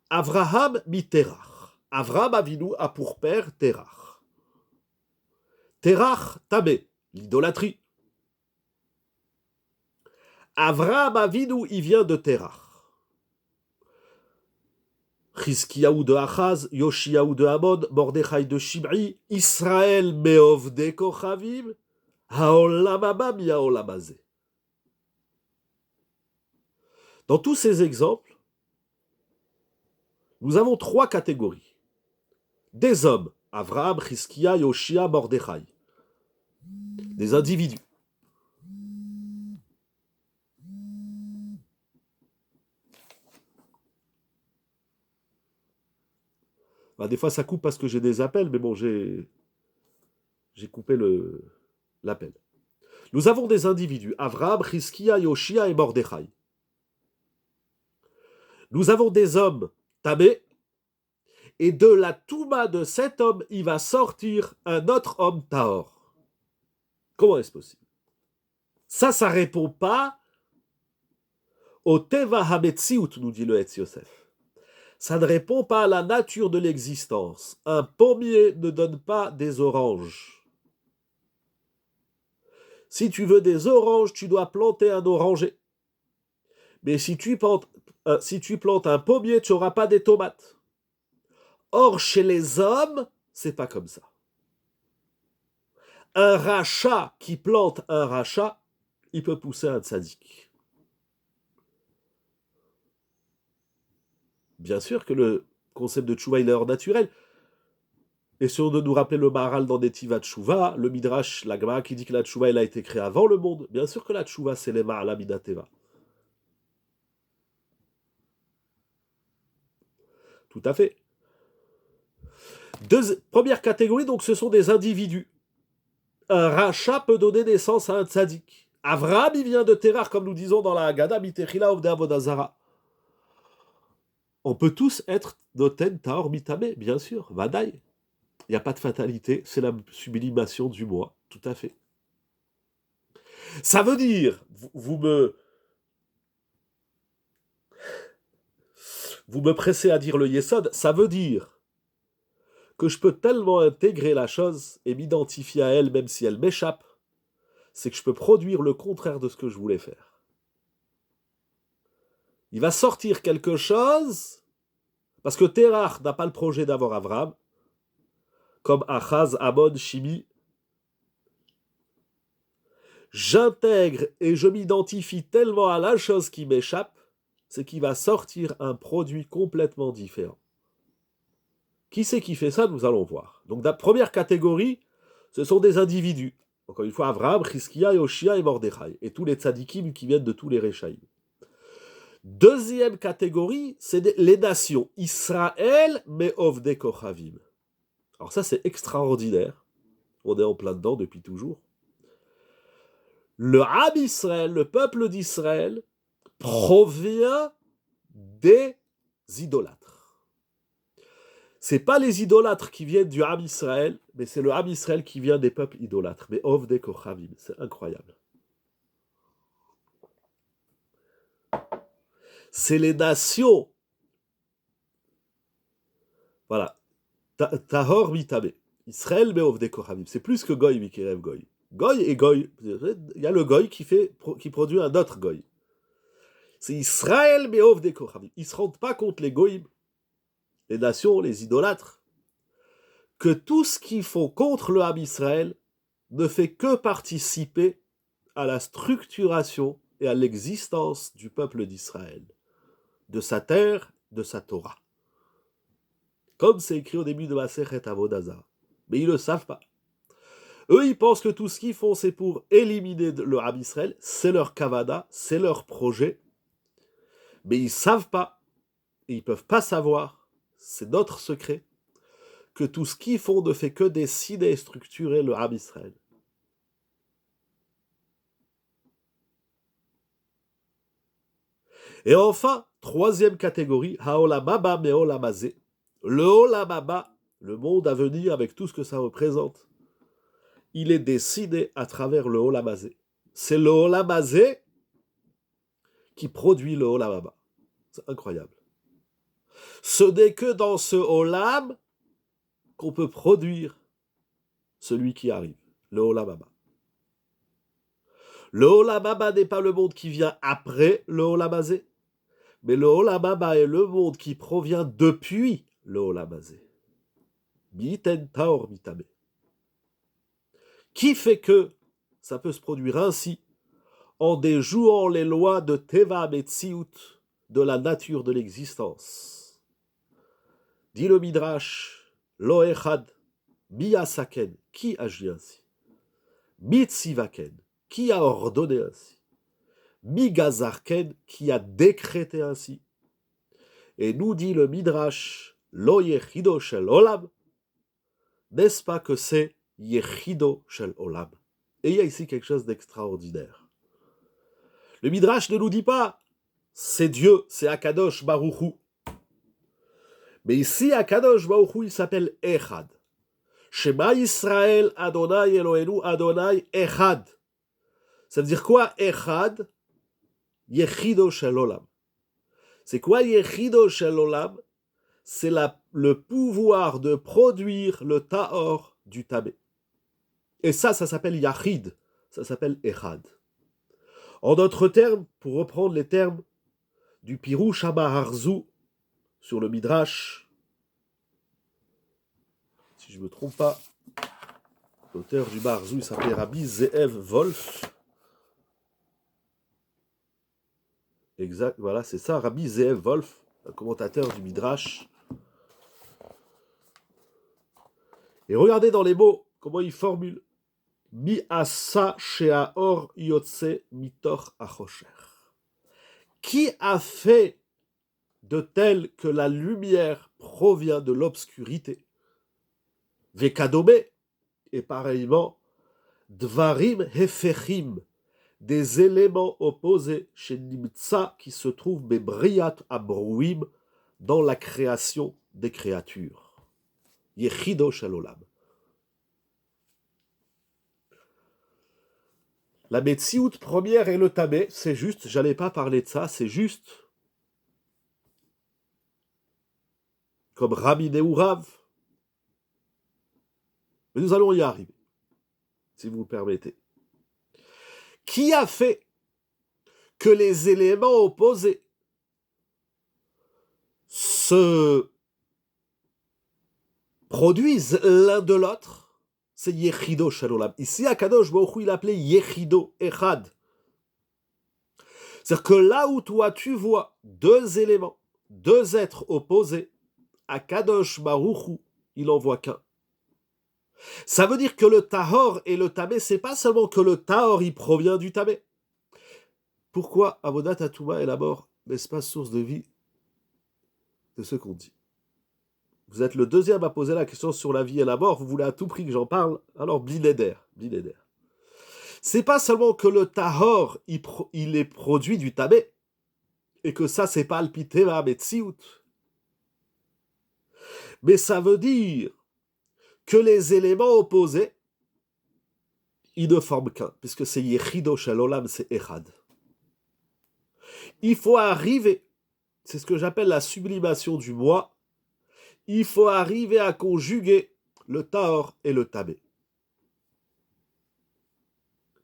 Avraham mi Terach. Avraham Avinu a pour père Terach. Terach, Tabé, l'idolâtrie. Avraham Avinu, il vient de Terach. Chizkiyahu de Achaz, Yoshiyahu de Amon, Mordechai de Shim'i, Israël meovde kochavim, haolam haba mi haolam hazeh. Dans tous ces exemples, nous avons trois catégories. Des hommes, Avraham, Chizkiya, Yoshia, Mordechai. Des individus. Des fois, ça coupe parce que j'ai des appels, mais bon, j'ai coupé l'appel. Nous avons des individus, Avraham, Chizkiya, Yoshia et Mordechai. Nous avons des hommes, Tabé, et de la Touma de cet homme, il va sortir un autre homme, Tahor. Comment est-ce possible? Ça répond pas au Teva Hametziut, nous dit le Het Yosef. Ça ne répond pas à la nature de l'existence. Un pommier ne donne pas des oranges. Si tu veux des oranges, tu dois planter un oranger. Mais si tu plantes un pommier, tu n'auras pas des tomates. Or, chez les hommes, c'est pas comme ça. Un rachat qui plante un rachat, il peut pousser un tzaddik. Bien sûr que le concept de tchouva, il est hors naturel. Et si on de nous rappeler le Maharal dans Netiva Tchouva, le Midrash, la Gemara qui dit que la tchouva, elle a été créée avant le monde. Bien sûr que la tchouva, c'est les Ma'ala Midateva. Tout à fait. Première catégorie, donc, ce sont des individus. Un rachat peut donner naissance à un tzaddik. Avraham, il vient de Terach, comme nous disons dans la Haggadah, Mitechila Ovde Avodazara. On peut tous être Noten Tahor Mitame, bien sûr, Vadaï. Il n'y a pas de fatalité, c'est la sublimation du moi, tout à fait. Ça veut dire, vous me pressez à dire le Yesod, ça veut dire que je peux tellement intégrer la chose et m'identifier à elle, même si elle m'échappe, c'est que je peux produire le contraire de ce que je voulais faire. Il va sortir quelque chose, parce que Terach n'a pas le projet d'avoir Avraham, comme Achaz, Amon, Shimi. J'intègre et je m'identifie tellement à la chose qui m'échappe, c'est qu'il va sortir un produit complètement différent. Qui c'est qui fait ça? Nous allons voir. Donc, la première catégorie, ce sont des individus. Encore une fois, Avraham, Chizkiya, Yoshia et Mordechai. Et tous les tzadikim qui viennent de tous les Réchaïm. Deuxième catégorie, c'est les nations. Israël, Meovde Kochavim. Alors ça, c'est extraordinaire. On est en plein dedans depuis toujours. Le Am Israël, le peuple d'Israël, provient des idolâtres. C'est pas les idolâtres qui viennent du Am Israël, mais c'est le Am Israël qui vient des peuples idolâtres. Mais Ovde Kochavim, c'est incroyable. C'est les nations. Voilà. Tahor mitame. Israël me'ovde kohavim. C'est plus que goy mikerev goy. Goy et goy. Il y a le goy qui produit un autre goy. C'est Israël me'ovde kohavim. Ils ne se rendent pas compte, les goyim, les nations, les idolâtres, que tout ce qu'ils font contre le Ham Israël ne fait que participer à la structuration et à l'existence du peuple d'Israël, de sa terre, de sa Torah. Comme c'est écrit au début de Masechet Avodah Zarah. Mais ils ne le savent pas. Eux, ils pensent que tout ce qu'ils font, c'est pour éliminer le Ham Israël, c'est leur kavana, c'est leur projet. Mais ils ne savent pas, et ils ne peuvent pas savoir, c'est notre secret, que tout ce qu'ils font ne fait que dessiner et structurer le Ham Israël. Et enfin, troisième catégorie, Haolamaba Meolamazé. Le Olamaba, le monde à venir avec tout ce que ça représente, il est dessiné à travers le Olamazé. C'est le Olamazé qui produit le Olamaba. C'est incroyable. Ce n'est que dans ce Olam qu'on peut produire celui qui arrive, le Olamaba. Le Olamaba n'est pas le monde qui vient après le Olamazé, mais le Olamaba est le monde qui provient depuis le Olamazé. Miten taor mitame. Qui fait que ça peut se produire ainsi en déjouant les lois de Teva Metziut, de la nature de l'existence. Dit le Midrash, Lo Echad, Miyasaken, qui agit ainsi? Mitzivaken, qui a ordonné ainsi? Migazarken, qui a décrété ainsi? Et nous dit le Midrash, Lo Yechido Shel Olam, n'est-ce pas que c'est Yechido Shel Olam? Et il y a ici quelque chose d'extraordinaire. Le Midrash ne nous dit pas c'est Dieu, c'est Akadosh Baruch Hu. Mais ici, Akadosh Baruch Hu, il s'appelle Echad. Shema Yisrael Adonai Eloheinu Adonai Echad. Ça veut dire quoi Echad? Yechido Shel Olam. C'est quoi Yechido Shel Olam? C'est le pouvoir de produire le Tahor du Tabé. Et ça s'appelle Yachid. Ça s'appelle Echad. En d'autres termes, pour reprendre les termes du Pirouch Habaharzu sur le Midrash, si je ne me trompe pas, l'auteur du Baharzu, il s'appelait Rabbi Ze'ev Wolf. Exact, voilà, c'est ça, Rabbi Ze'ev Wolf, un commentateur du Midrash. Et regardez dans les mots, comment il formule. Mi asa she'aor yotse mitoch achosher. Qui a fait de tel que la lumière provient de l'obscurité? Vekadome, et pareillement, dvarim hefechim, des éléments opposés chez Nimtsa qui se trouvent bebriat abrouim dans la création des créatures. Yechido shel olam. La Metsiout première et le Tabé, c'est juste, j'allais pas parler de ça, c'est juste comme Rabbi Neurav. Mais nous allons y arriver, si vous me permettez. Qui a fait que les éléments opposés se produisent l'un de l'autre? C'est Yechido Shel Olam. Ici, Akadosh Baruch Hu, il appelait Yechido, Echad. C'est-à-dire que là où toi tu vois deux éléments, deux êtres opposés, Akadosh Baruch Hu, il n'en voit qu'un. Ça veut dire que le Tahor et le Tabé, c'est pas seulement que le Tahor, il provient du Tabé. Pourquoi Avodat Hatouma et la mort n'est-ce pas source de vie de ce qu'on dit? Vous êtes le deuxième à poser la question sur la vie et la mort, vous voulez à tout prix que j'en parle, alors Blinéder. C'est pas seulement que le Tahor, il est produit du Tabé, et que ça, c'est pas le Piteva Metsiout. Mais ça veut dire que les éléments opposés, ils ne forment qu'un, puisque c'est Yechido Shel Olam, c'est Echad. Il faut arriver, c'est ce que j'appelle la sublimation du moi, il faut arriver à conjuguer le tahor et le tamé.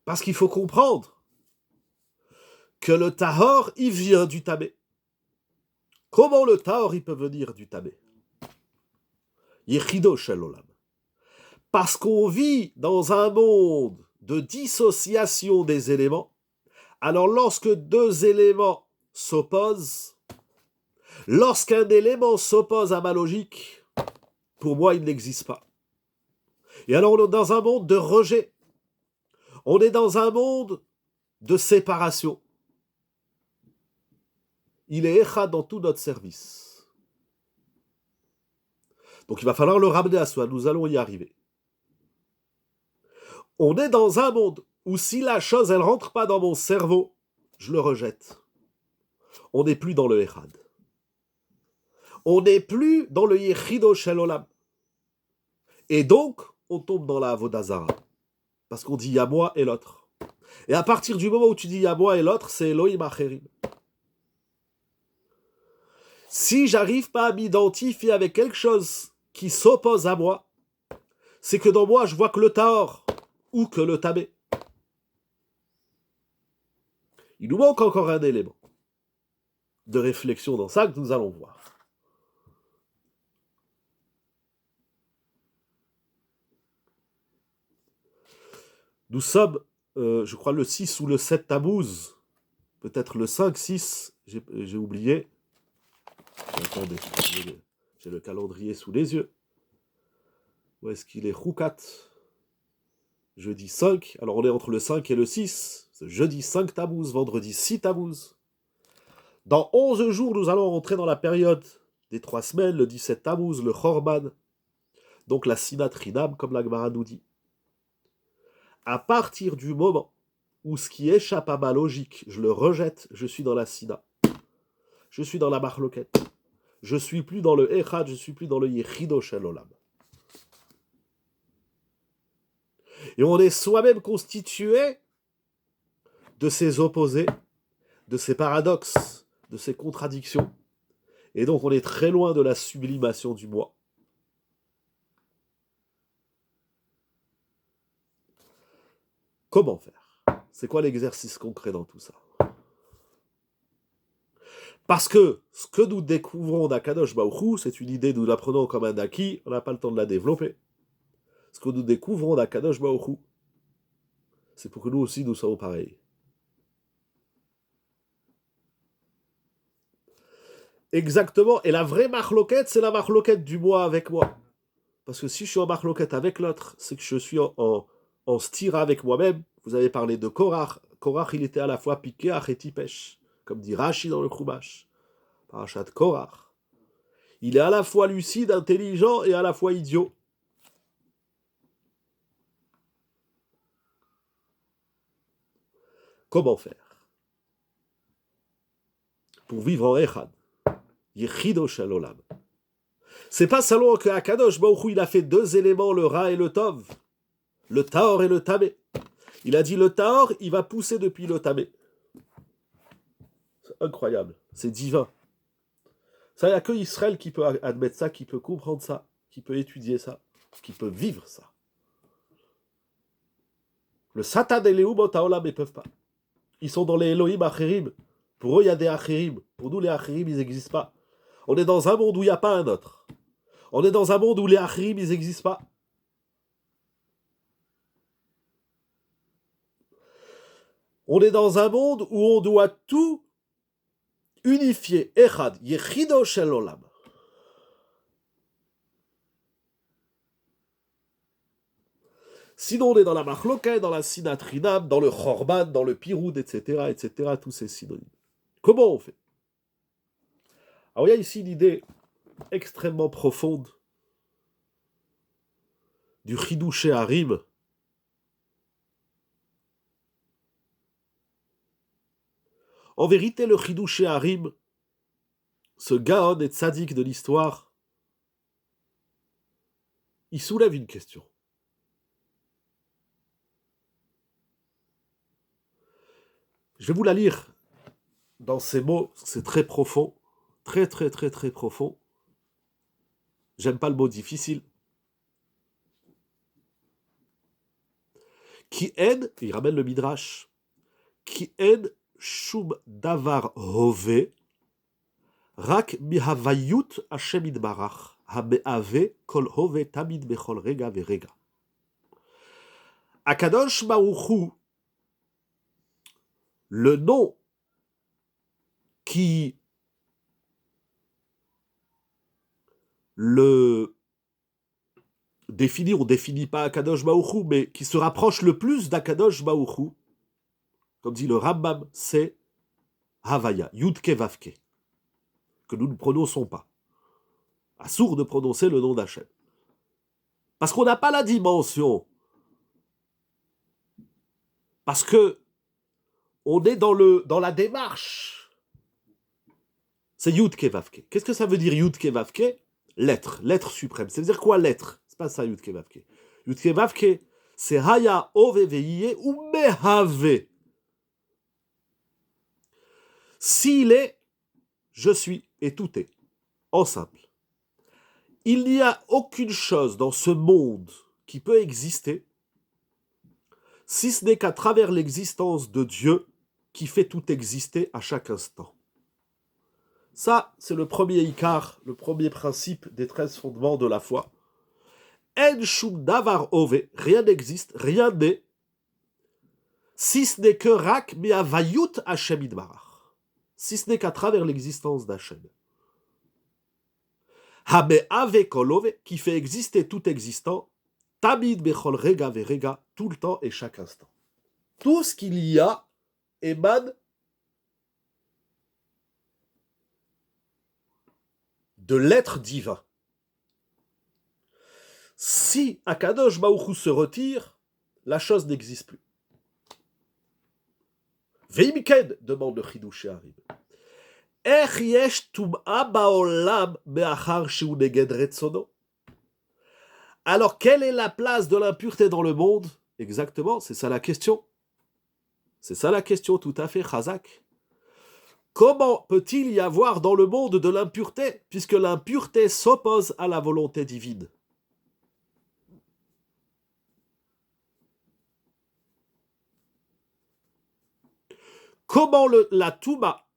Parce qu'il faut comprendre que le tahor, il vient du tamé. Comment le tahor, il peut venir du tamé? Yechido shel olam. Parce qu'on vit dans un monde de dissociation des éléments. Alors lorsque deux éléments s'opposent, lorsqu'un élément s'oppose à ma logique, pour moi, il n'existe pas. Et alors on est dans un monde de rejet. On est dans un monde de séparation. Il est Echad dans tout notre service. Donc il va falloir le ramener à soi. Nous allons y arriver. On est dans un monde où si la chose, elle rentre pas dans mon cerveau, je le rejette. On n'est plus dans le Echad. On n'est plus dans le Yechido Shel Olam. Et donc, on tombe dans la Avodah Zara. Parce qu'on dit il y a moi et l'autre. Et à partir du moment où tu dis il y a moi et l'autre, c'est Elohim Acherim. Si j'arrive pas à m'identifier avec quelque chose qui s'oppose à moi, c'est que dans moi, je vois que le tahor ou que le tamé. Il nous manque encore un élément de réflexion dans ça que nous allons voir. Nous sommes, je crois, le 6 ou le 7 Tammuz, peut-être le 5, 6, j'ai oublié. Attendez, j'ai le calendrier sous les yeux. Où est-ce qu'il est? Choukat. Jeudi 5. Alors on est entre le 5 et le 6. C'est jeudi 5 Tammuz, vendredi 6 Tammuz. Dans 11 jours, nous allons rentrer dans la période des 3 semaines, le 17 Tammuz, le Chorban. Donc la Sinat Rinam, comme la Gemara nous dit. À partir du moment où ce qui échappe à ma logique, je le rejette, je suis dans la Sina. Je suis dans la Marloquette. Je suis plus dans le Echad, je suis plus dans le Yechido Shel Olam. Et on est soi-même constitué de ces opposés, de ces paradoxes, de ces contradictions. Et donc on est très loin de la sublimation du moi. Comment faire? C'est quoi l'exercice concret dans tout ça? Parce que ce que nous découvrons d'Akadosh Baruch Hu, c'est une idée, nous la prenons comme un acquis, on n'a pas le temps de la développer. Ce que nous découvrons d'Akadosh Baruch Hu, c'est pour que nous aussi nous soyons pareils. Exactement, et la vraie marloquette, c'est la marloquette du moi avec moi. Parce que si je suis en marloquette avec l'autre, c'est que je suis en stira avec moi-même. Vous avez parlé de Korach. Korach, il était à la fois piquéach et tipesh, comme dit Rashi dans le Chumash. Parashat Korach. Il est à la fois lucide, intelligent et à la fois idiot. Comment faire pour vivre en Echad? Yechido Shel Olam. C'est pas seulement que Akadosh Baruch Hu, il a fait deux éléments, le Ra et le Tov, le Tahor et le Tamé. Il a dit le Tahor, il va pousser depuis le Tamé. C'est incroyable, c'est divin. Ça, il n'y a que Israël qui peut admettre ça, qui peut comprendre ça, qui peut étudier ça, qui peut vivre ça. Le Satan et les Umot Haolam ne peuvent pas. Ils sont dans les Elohim Acherim. Pour eux, il y a des Acherim. Pour nous, les Acherim, ils n'existent pas. On est dans un monde où il n'y a pas un autre. On est dans un monde où les Acherim, ils n'existent pas. On est dans un monde où on doit tout unifier. Echad, Yechido Shel Olam. Sinon, on est dans la Machloket, dans la Sinat Rinam, dans le Chorban, dans le Piroud, etc., etc., tous ces synonymes. Comment on fait? Alors, il y a ici l'idée extrêmement profonde du Chidouché Harim. En vérité, le Chidouché Harim, ce Gaon et Tzadik de l'histoire, il soulève une question. Je vais vous la lire dans ces mots, c'est très profond, très très très très profond. J'aime pas le mot difficile. Qui en, il ramène le midrash, qui en shum davar hove, rak mihavayut Hashem idbarach, hameave kol hove tamid bechol rega verega. Akadosh Baruch Hu, le nom qui le définit, on ne définit pas Akadosh Baruch Hu, mais qui se rapproche le plus d'Akadosh Baruch Hu, comme dit le Rambam, c'est Havaya, Yudke Vavke, que nous ne prononçons pas. Assourd de prononcer le nom d'Hachem. Parce qu'on n'a pas la dimension. Parce que on est dans la démarche. C'est Yudke Vavke. Qu'est-ce que ça veut dire Yudke Vavke? L'être suprême. Ça veut dire quoi l'être? C'est pas ça Yudke Vavke. Yudke Vavke, c'est Haya Ove Veiye ou Mehave. S'il est, je suis, et tout est. En simple. Il n'y a aucune chose dans ce monde qui peut exister si ce n'est qu'à travers l'existence de Dieu qui fait tout exister à chaque instant. Ça, c'est le premier ikar, le premier principe des 13 fondements de la foi. En shum davar ove, rien n'existe, rien n'est, si ce n'est que rak miavayut Hashem idbarach, si ce n'est qu'à travers l'existence d'Hachem. Hameave kolove, qui fait exister tout existant, tamid bechol rega verega, tout le temps et chaque instant. Tout ce qu'il y a émane de l'être divin. Si Akadosh Baruch Hu se retire, la chose n'existe plus. Veimiken, demande le Chidush Harim. Ech yesh tum'a ba'olam me'achar shehu neged retzono. Alors, quelle est la place de l'impureté dans le monde? Exactement, c'est ça la question. C'est ça la question, tout à fait, Chazak. Comment peut-il y avoir dans le monde de l'impureté, puisque l'impureté s'oppose à la volonté divine? Comment la Touma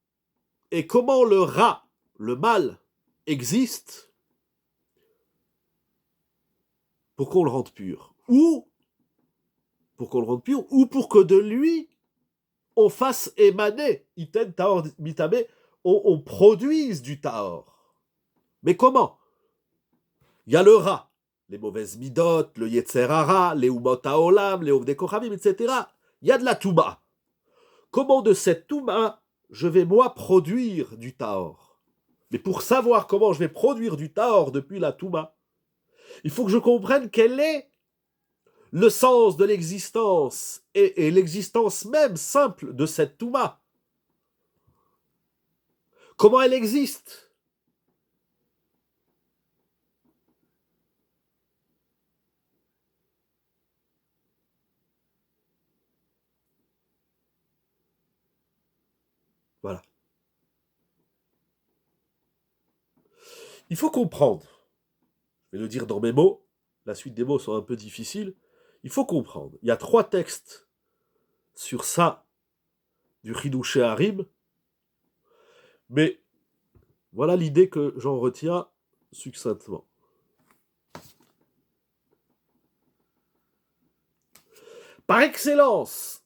et comment le Ra, le mal, existent pour qu'on le rende pur? Ou pour qu'on le rende pur, ou pour que de lui, on fasse émaner, iten taor mitame, on produise du taor. Mais comment? Il y a le Ra, les mauvaises midot, le Yetzer Hara, les Umot HaOlam, les Ovdei Kochavim, etc. Il y a de la Touma. Comment de cette Touma, je vais moi produire du Taor? Mais pour savoir comment je vais produire du Taor depuis la Touma, il faut que je comprenne quel est le sens de l'existence et l'existence même simple de cette Touma. Comment elle existe? Voilà. Il faut comprendre, je vais le dire dans mes mots, la suite des mots sont un peu difficiles, il faut comprendre. Il y a 3 textes sur ça du Chidush Harim, mais voilà l'idée que j'en retiens succinctement. Par excellence,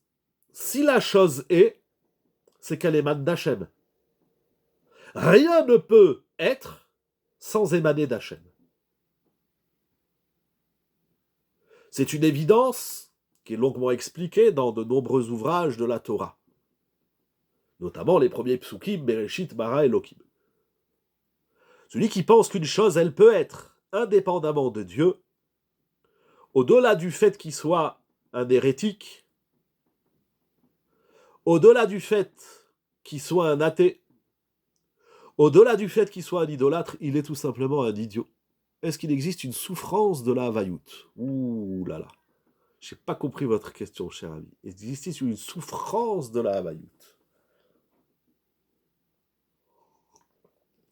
si la chose est, c'est qu'elle émane d'Hachem. Rien ne peut être sans émaner d'Hachem. C'est une évidence qui est longuement expliquée dans de nombreux ouvrages de la Torah, notamment les premiers psukim, Bereshit, Bara et Elohim. Celui qui pense qu'une chose, elle peut être indépendamment de Dieu, au-delà du fait qu'il soit un hérétique, au-delà du fait qu'il soit un athée, au-delà du fait qu'il soit un idolâtre, il est tout simplement un idiot. Est-ce qu'il existe une souffrance de la Havayout? Ouh là là. Je n'ai pas compris votre question, cher ami. Existe-t-il une souffrance de la Havayout?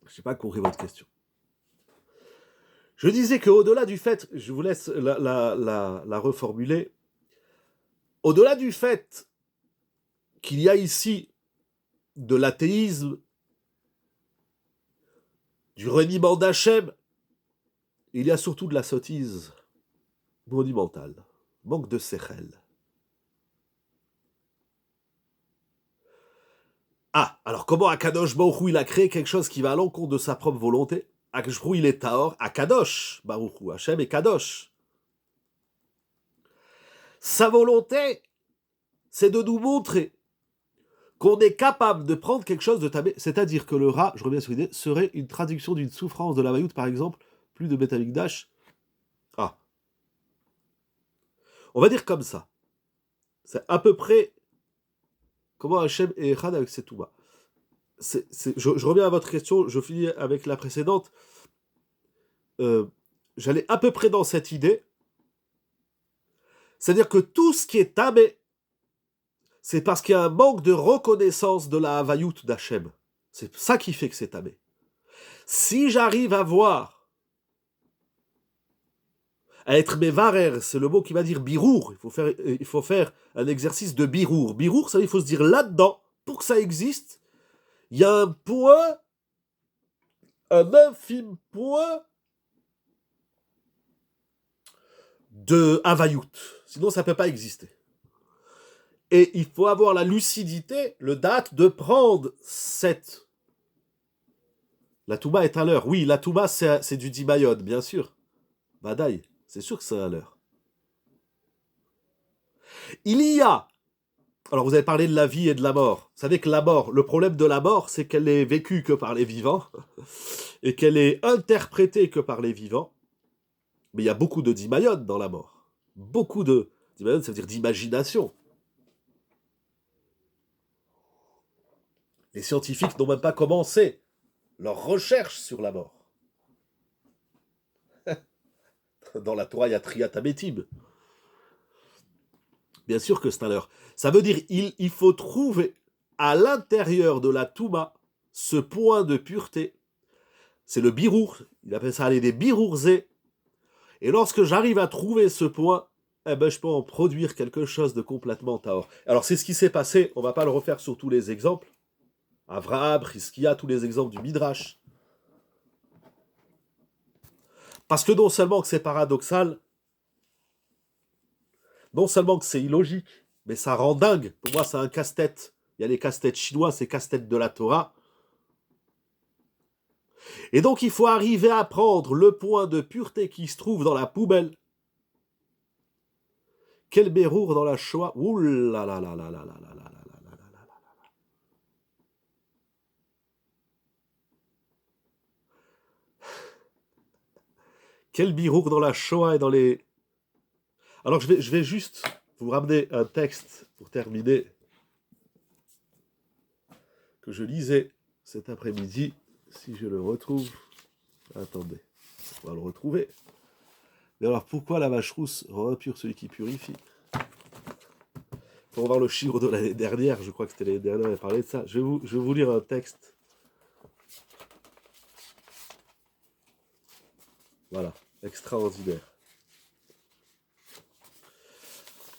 Je n'ai pas compris votre question. Je disais qu'au-delà du fait, je vous laisse la reformuler, au-delà du fait qu'il y a ici de l'athéisme, du reniement d'Hachem, il y a surtout de la sottise monumentale, manque de séchel. Ah, alors comment Akadosh Baruch Hu, il a créé quelque chose qui va à l'encontre de sa propre volonté? Akadosh Baruch Hu, il est Taor, Akadosh Baruch Hu, Hachem est Kadosh. Sa volonté, c'est de nous montrer qu'on est capable de prendre quelque chose de tamé, c'est-à-dire que le Ra, je reviens sur l'idée, serait une traduction d'une souffrance de la Vayout, par exemple, plus de Beth Amikdash. Ah. On va dire comme ça. C'est à peu près comment Hachem est Echad avec ses Touba. Je reviens à votre question, je finis avec la précédente. J'allais à peu près dans cette idée. C'est-à-dire que tout ce qui est tamé, c'est parce qu'il y a un manque de reconnaissance de la Havayout d'Hachem. C'est ça qui fait que c'est tamé. Si j'arrive à voir, à être mevarer, c'est le mot qui va dire birour, il faut faire un exercice de birour. Birour, ça il faut se dire là-dedans, pour que ça existe, il y a un point, un infime point de Havayout. Sinon, ça ne peut pas exister. Et il faut avoir la lucidité, le date, de prendre cette... La Touba est à l'heure. Oui, la Touba, c'est du Dimayod, bien sûr. Badaï, c'est sûr que c'est à l'heure. Il y a... Alors, vous avez parlé de la vie et de la mort. Vous savez que la mort, le problème de la mort, c'est qu'elle est vécue que par les vivants et qu'elle est interprétée que par les vivants. Mais il y a beaucoup de Dimayod dans la mort. Beaucoup de... Dimayod, ça veut dire d'imagination. Les scientifiques n'ont même pas commencé leur recherche sur la mort. Dans la Torah, il y a Triat Ametim. Bien sûr que c'est à l'heure. Ça veut dire il faut trouver à l'intérieur de la Touma ce point de pureté. C'est le birour. Il appelle ça des birourzés. Et lorsque j'arrive à trouver ce point, eh ben, je peux en produire quelque chose de complètement taor. Alors c'est ce qui s'est passé. On ne va pas le refaire sur tous les exemples. Avraham, Chizkia, tous les exemples du Midrash. Parce que non seulement que c'est paradoxal, non seulement que c'est illogique, mais ça rend dingue. Pour moi, c'est un casse-tête. Il y a les casse-têtes chinois, c'est casse-tête de la Torah. Et donc, il faut arriver à prendre le point de pureté qui se trouve dans la poubelle. Quel bérour dans la Shoah. Ouh là là là là là là là là là là là là. Quel birour dans la Shoah et dans les... Alors, je vais juste vous ramener un texte pour terminer que je lisais cet après-midi. Si je le retrouve... Attendez, on va le retrouver. Mais alors, pourquoi la vache rousse rend impur celui qui purifie? Pour voir le chiffre de l'année dernière, je crois que c'était l'année dernière, on a parlé de ça. Je vais vous lire un texte. Voilà, extraordinaire.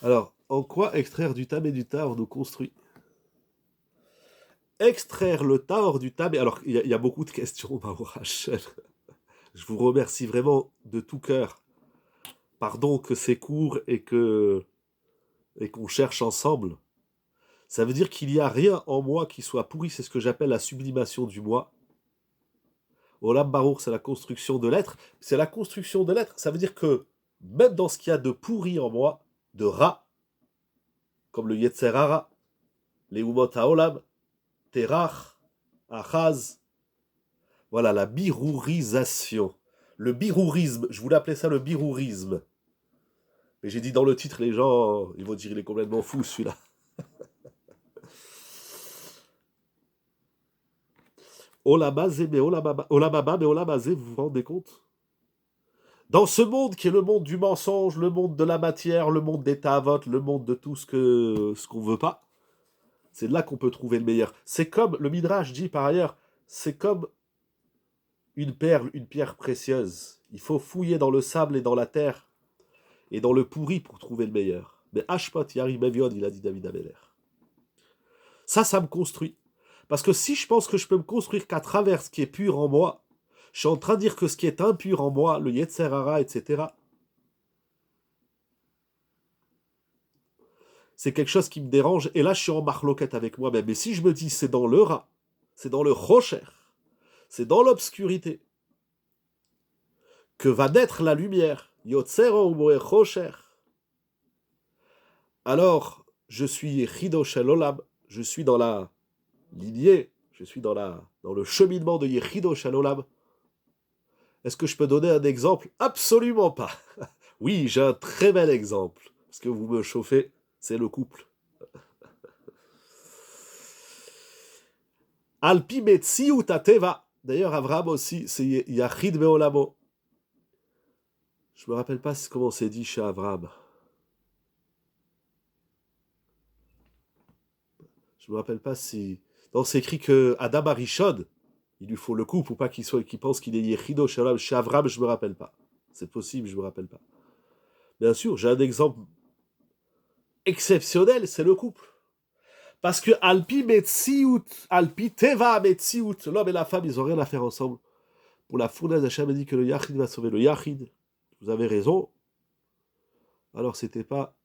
Alors, en quoi extraire du tam et du taor nous construit? Extraire le taor du tam... Alors, il y a beaucoup de questions, Rachel. Je vous remercie vraiment de tout cœur. Pardon que c'est court et qu'on cherche ensemble. Ça veut dire qu'il n'y a rien en moi qui soit pourri. C'est ce que j'appelle la sublimation du moi. Olam Baruch, c'est la construction de l'être. C'est la construction de l'être. Ça veut dire que même dans ce qu'il y a de pourri en moi, de Ra, comme le Yetzer Hara, les Umot HaOlam, Terach, Achaz, voilà la birourisation. Le birourisme, je voulais appeler ça le birourisme. Mais j'ai dit dans le titre, les gens, ils vont dire il est complètement fou celui-là. Olamazé, mais Olamaba, mais Olamazé, vous vous rendez compte? Dans ce monde qui est le monde du mensonge, le monde de la matière, le monde des ta'avot, le monde de tout ce qu'on veut pas, c'est là qu'on peut trouver le meilleur. C'est comme, le Midrash dit par ailleurs, c'est comme une perle, une pierre précieuse. Il faut fouiller dans le sable et dans la terre et dans le pourri pour trouver le meilleur. Mais Ashpot Yari Mevion, il a dit David Ameller. Ça me construit. Parce que si je pense que je peux me construire qu'à travers ce qui est pur en moi, je suis en train de dire que ce qui est impur en moi, le Yetzer Hara, etc., c'est quelque chose qui me dérange. Et là, je suis en marloquette avec moi-même. Mais si je me dis c'est dans le Ra, c'est dans le Rocher, c'est dans l'obscurité, que va naître la lumière, Yotzer Umoe Rocher, alors je suis Chido Shel Olam, je suis dans la lignée, je suis dans le cheminement de Yechido Shel Olam. Est-ce que je peux donner un exemple? Absolument pas. Oui, j'ai un très bel exemple. Ce que vous me chauffez, c'est le couple. Alpi Metziut Ateva. D'ailleurs, Avraham aussi, c'est Yachid Beolamo. Je me rappelle pas comment c'est dit chez Avraham. Je me rappelle pas si... Non, c'est écrit que Adam Arishon, il lui faut le couple pour pas qu'il pense qu'il est Yechido Shalom. Chez Avraham, je me rappelle pas. C'est possible, je me rappelle pas. Bien sûr, j'ai un exemple exceptionnel, c'est le couple. Parce que Alpi Metziut, Alpi Teva Metziut, l'homme et la femme, ils ont rien à faire ensemble. Pour la fournaise, Hachem a dit que le Yachid va sauver le Yachid. Vous avez raison. Alors c'était pas...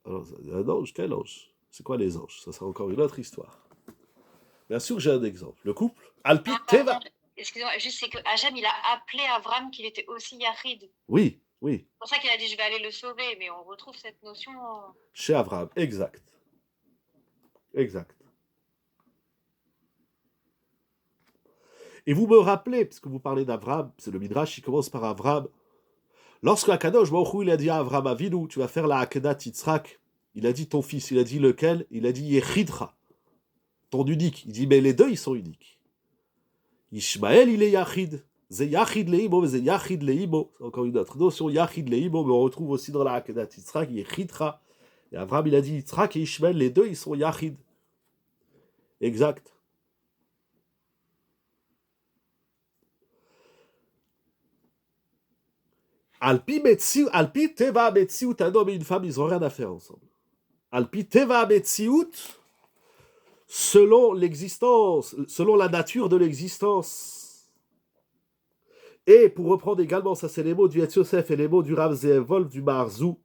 Alors, un ange, quel ange? C'est quoi les anges? Ça sera encore une autre histoire. Bien sûr que j'ai un exemple. Le couple, Alpi Teva. Excusez-moi, juste c'est que Hachem, il a appelé Avram qu'il était aussi Yachid. Oui, oui. C'est pour ça qu'il a dit je vais aller le sauver, mais on retrouve cette notion. Chez Avraham, exact. Exact. Et vous me rappelez, parce que vous parlez d'Avraham, c'est le Midrash, il commence par Avraham. Lorsque Akadosh Baruch Hu, il a dit à Avraham Avinu, tu vas faire la Akedat Yitzhak, il a dit ton fils, il a dit lequel? Il a dit Yechidra, ton unique. Il dit mais les deux, ils sont uniques. Ishmaël, il est Yachid. C'est Yachid Leimo, c'est Yachid Leimo. C'est encore une autre notion, Yachid Leimo, mais on retrouve aussi dans la Akedat Yitzhak, Yechidra. Et Avraham, il a dit Yitzhak et Ishmaël, les deux, ils sont Yachid. Exact. Alpi Teva Metziut, un homme et une femme, ils n'ont rien à faire ensemble. Alpi Teva Metziut, selon l'existence, selon la nature de l'existence. Et pour reprendre également, ça c'est les mots du Yetz Yosef et les mots du Rav Zeev Wolf du Maharzou,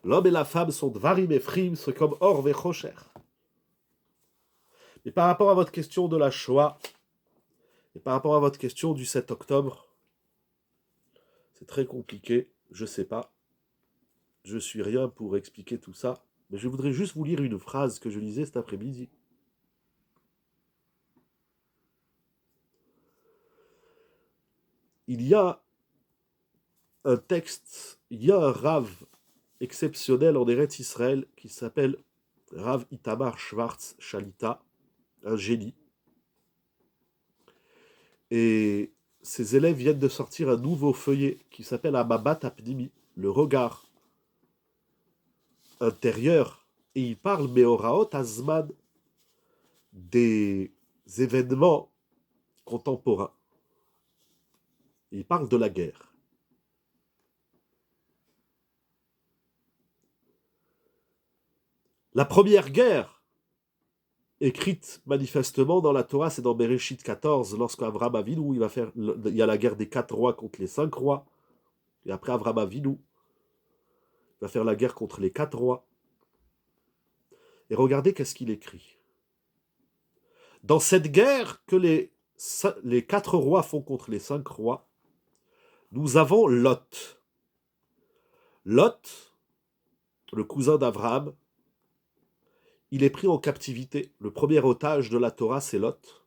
l'homme et la femme sont Dvarim et Frim, c'est comme Or Vechocher. Et par rapport à votre question de la Shoah, et par rapport à votre question du 7 octobre, c'est très compliqué, je sais pas. Je suis rien pour expliquer tout ça, mais je voudrais juste vous lire une phrase que je lisais cet après-midi. Il y a un texte, il y a un Rav exceptionnel en Eretz Israël qui s'appelle Rav Itamar Schwartz Shalita, un génie. Et ses élèves viennent de sortir un nouveau feuillet qui s'appelle Amabat Apnimi, le regard intérieur. Et il parle Meoraot Azman des événements contemporains. Il parle de la guerre. La première guerre, écrite manifestement dans la Torah, c'est dans Bereshit 14, lorsqu'Avraham Avinu, il y a la guerre des 4 rois contre les 5 rois, et après Avraham Avinu, il va faire la guerre contre les 4 rois. Et regardez qu'est-ce qu'il écrit. Dans cette guerre que les 4 rois font contre les 5 rois, nous avons Lot. Lot, le cousin d'Avraham, il est pris en captivité. Le premier otage de la Torah, c'est Lot.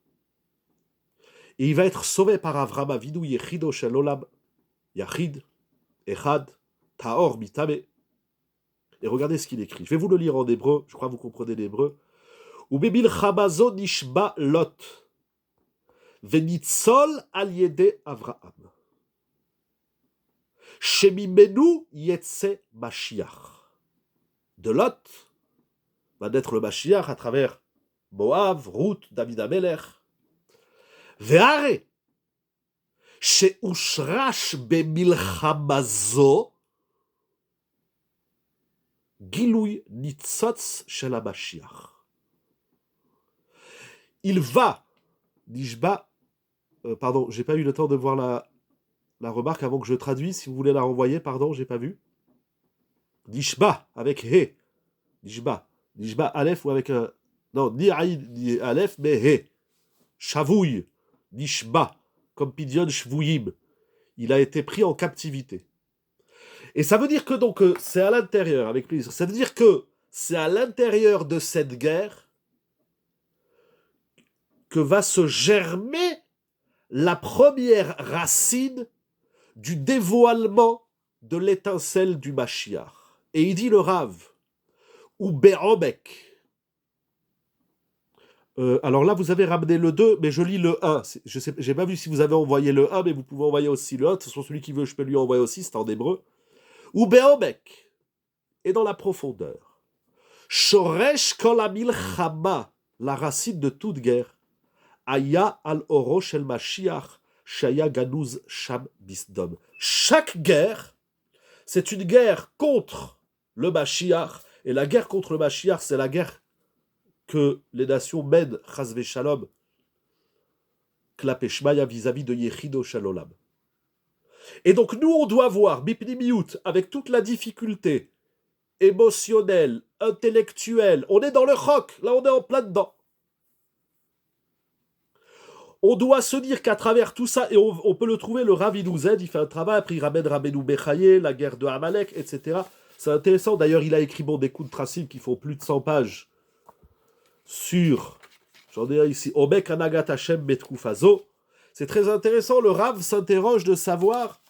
Et il va être sauvé par Avraham Avinu, Yechido Shel Olam, Yachid, Echad, Taor, Mitame. Et regardez ce qu'il écrit. Je vais vous le lire en hébreu, je crois que vous comprenez l'hébreu. Ubebil Chamazo Nishba Lot, Venitzol al Yede Avraham. Shemimenu Yetse Mashiach. De Lot va naître le Mashiach à travers Moab, Ruth, David Amelech. Ve'are, שהושרש במלחמה זו גילוי ניצוץ של המשיח. Il va, Nishba, pardon, j'ai pas eu le temps de voir la remarque avant que je traduise, si vous voulez la renvoyer, pardon, j'ai pas vu. Nishba, avec He. Nishba. Nishba Aleph ou avec un... Non, ni Aïd, ni Aleph, mais He. Shavouy. Nishba. Comme Pidyon Shvouyim. Il a été pris en captivité. Et ça veut dire que donc, c'est à l'intérieur, avec plaisir, ça veut dire que c'est à l'intérieur de cette guerre que va se germer la première racine du dévoilement de l'étincelle du Mashiach. Et il dit le Rav, ou Be'obek. Alors là, vous avez ramené le 2, mais je lis le 1. Je sais, j'ai pas vu si vous avez envoyé le 1, mais vous pouvez envoyer aussi le 1. De toute façon, celui qui veut, je peux lui envoyer aussi, c'est en hébreu. Ou Be'obek. Et dans la profondeur. Shoresh kol hamilchama, la racine de toute guerre. Aya al oro shel Mashiach, shaya ganuz sham bisdom. Chaque guerre, c'est une guerre contre le Mashiach. Et la guerre contre le Mashiach, c'est la guerre que les nations mènent, chas shalom, klapé shmaya vis-à-vis de Yechido Shalolam. Et donc nous, on doit voir, bipnimiyut, avec toute la difficulté émotionnelle, intellectuelle, on est dans le choc, là on est en plein dedans. On doit se dire qu'à travers tout ça, et on peut le trouver, le Rav nous aide, il fait un travail, après il ramène Rabbeinu Bechaye, la guerre de Amalek, etc. C'est intéressant, d'ailleurs il a écrit des coups de tracim qui font plus de 100 pages sur, j'en ai un ici, Omek Anagat Hashem Betkoufazo. C'est très intéressant, le Rav s'interroge de savoir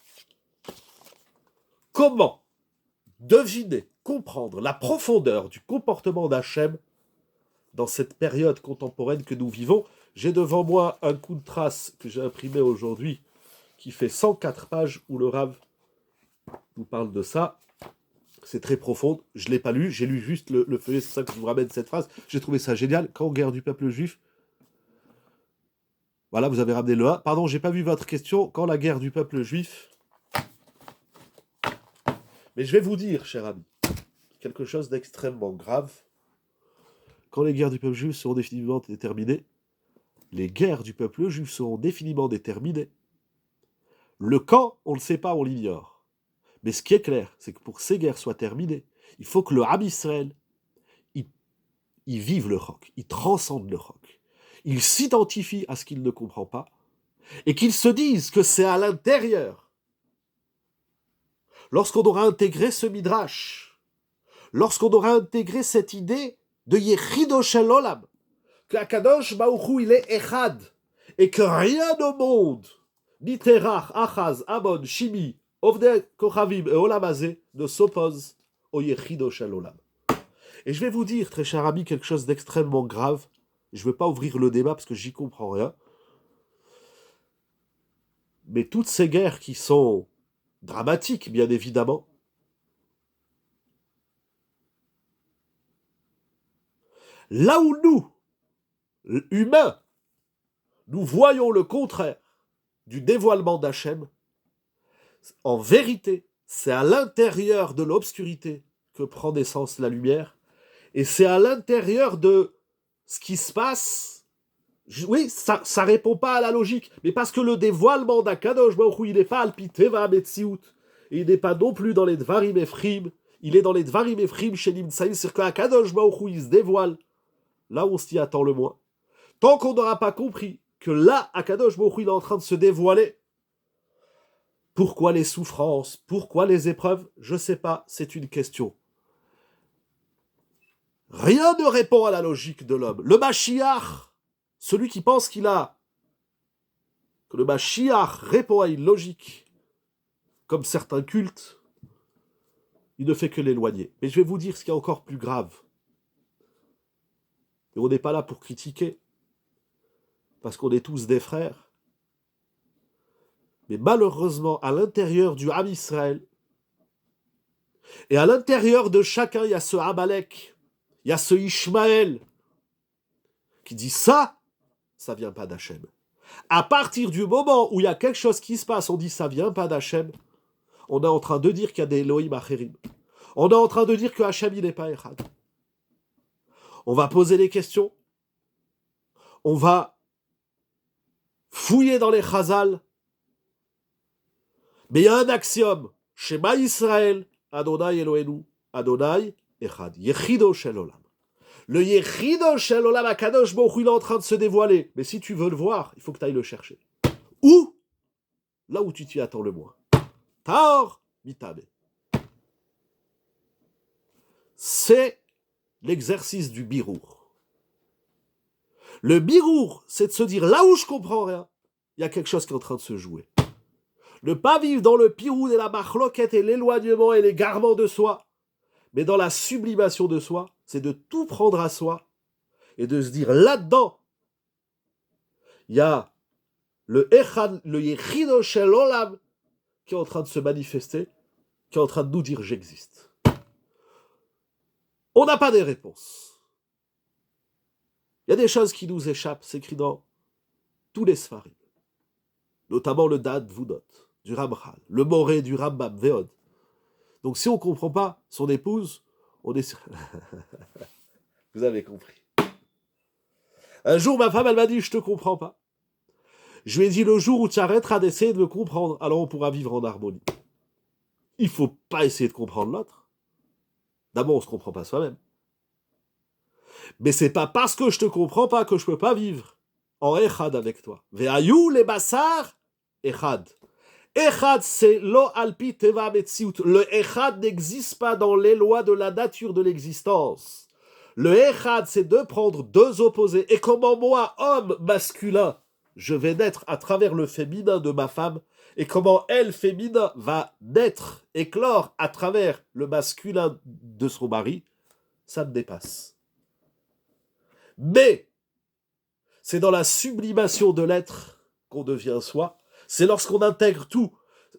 comment deviner, comprendre la profondeur du comportement d'Hachem dans cette période contemporaine que nous vivons. J'ai devant moi un coup de trace que j'ai imprimé aujourd'hui qui fait 104 pages où le Rav nous parle de ça. C'est très profond. Je ne l'ai pas lu, j'ai lu juste le feuillet, c'est pour ça que je vous ramène cette phrase. J'ai trouvé ça génial. Quand guerre du peuple juif. Voilà, vous avez ramené le 1. Pardon, j'ai pas vu votre question. Quand la guerre du peuple juif. Mais je vais vous dire, cher ami, quelque chose d'extrêmement grave. Quand les guerres du peuple juif seront définitivement déterminées, les guerres du peuple juif seront définitivement déterminées. Le quand, on ne le sait pas, on l'ignore. Mais ce qui est clair, c'est que pour que ces guerres soient terminées, il faut que le Ham Israël, il vive le roc, il transcende le roc. Il s'identifie à ce qu'il ne comprend pas, et qu'il se dise que c'est à l'intérieur, lorsqu'on aura intégré ce midrash, lorsqu'on aura intégré cette idée de Yechido Shel Olam, que Akadosh Baruch Hu, il est Echad, et que rien au monde, ni Terach, Achaz, Amon, Shimi, Ovdei Kochavim et Olam Hazé, ne s'oppose au Yechido Shel Olam. Et je vais vous dire, très cher ami, quelque chose d'extrêmement grave. Je ne veux pas ouvrir le débat parce que j'y comprends rien. Mais toutes ces guerres qui sont dramatiques, bien évidemment, là où nous, humains, nous voyons le contraire du dévoilement d'Hachem, en vérité, c'est à l'intérieur de l'obscurité que prend naissance la lumière, et c'est à l'intérieur de ce qui se passe. Oui, ça répond pas à la logique, mais parce que le dévoilement d'Akadosh Baruch Hu, il n'est pas alpiteva metziut, et il n'est pas non plus dans les Dvarim Ephrim, il est dans les Dvarim Ephrim chez Nimtsaïm, c'est qu'Akadosh Baruch Hu, il se dévoile là où on s'y attend le moins. Tant qu'on n'aura pas compris que là, Akadosh Baruch Hu, il est en train de se dévoiler, pourquoi les souffrances, pourquoi les épreuves, je ne sais pas, c'est une question. Rien ne répond à la logique de l'homme. Le Mashiach, celui qui pense que le Mashiach répond à une logique, comme certains cultes, il ne fait que l'éloigner. Mais je vais vous dire ce qui est encore plus grave. Et on n'est pas là pour critiquer, parce qu'on est tous des frères. Mais malheureusement, à l'intérieur du Ham Israël, et à l'intérieur de chacun, il y a ce Amalek, il y a ce Ishmaël, qui dit ça vient pas d'Hachem. À partir du moment où il y a quelque chose qui se passe, on dit ça vient pas d'Hachem, on est en train de dire qu'il y a des Elohim Acherim. On est en train de dire que Hachem il n'est pas Echad. On va poser des questions. On va fouiller dans les Chazal. Mais il y a un axiome. Shema Israël, Adonai Eloheinu, Adonai Echad. Yechido Shel Olam. Le Yechido Shel Olam Akadosh Baruch Hu, il est en train de se dévoiler. Mais si tu veux le voir, il faut que tu ailles le chercher. Où? Là où tu t'y attends le moins. Taor Mitabe. C'est l'exercice du birour. Le birour, c'est de se dire là où je comprends rien, il y a quelque chose qui est en train de se jouer. Ne pas vivre dans le piroud et la machloquette et l'éloignement et l'égarement de soi, mais dans la sublimation de soi, c'est de tout prendre à soi et de se dire là-dedans, il y a le Echad, le Yechido Shel Olam qui est en train de se manifester, qui est en train de nous dire j'existe. On n'a pas des réponses. Il y a des choses qui nous échappent, c'est écrit dans tous les Sfarim, notamment le Dad Vudot du Ramchal, le Moré du Rambam, Veod. Donc si on ne comprend pas son épouse, on est sur... Vous avez compris. Un jour, ma femme, elle m'a dit, je te comprends pas. Je lui ai dit, le jour où tu arrêteras d'essayer de me comprendre, alors on pourra vivre en harmonie. Il ne faut pas essayer de comprendre l'autre. D'abord, on ne se comprend pas soi-même. Mais c'est pas parce que je te comprends pas que je peux pas vivre en Echad avec toi. Ve'ayu le basar Echad. Echad, c'est lo alpi teva metziut. Le Echad n'existe pas dans les lois de la nature de l'existence. Le Echad, c'est de prendre deux opposés. Et comment moi, homme masculin, je vais naître à travers le féminin de ma femme, et comment elle, féminin, va naître, éclore à travers le masculin de son mari, ça me dépasse. Mais c'est dans la sublimation de l'être qu'on devient soi. C'est lorsqu'on intègre tout.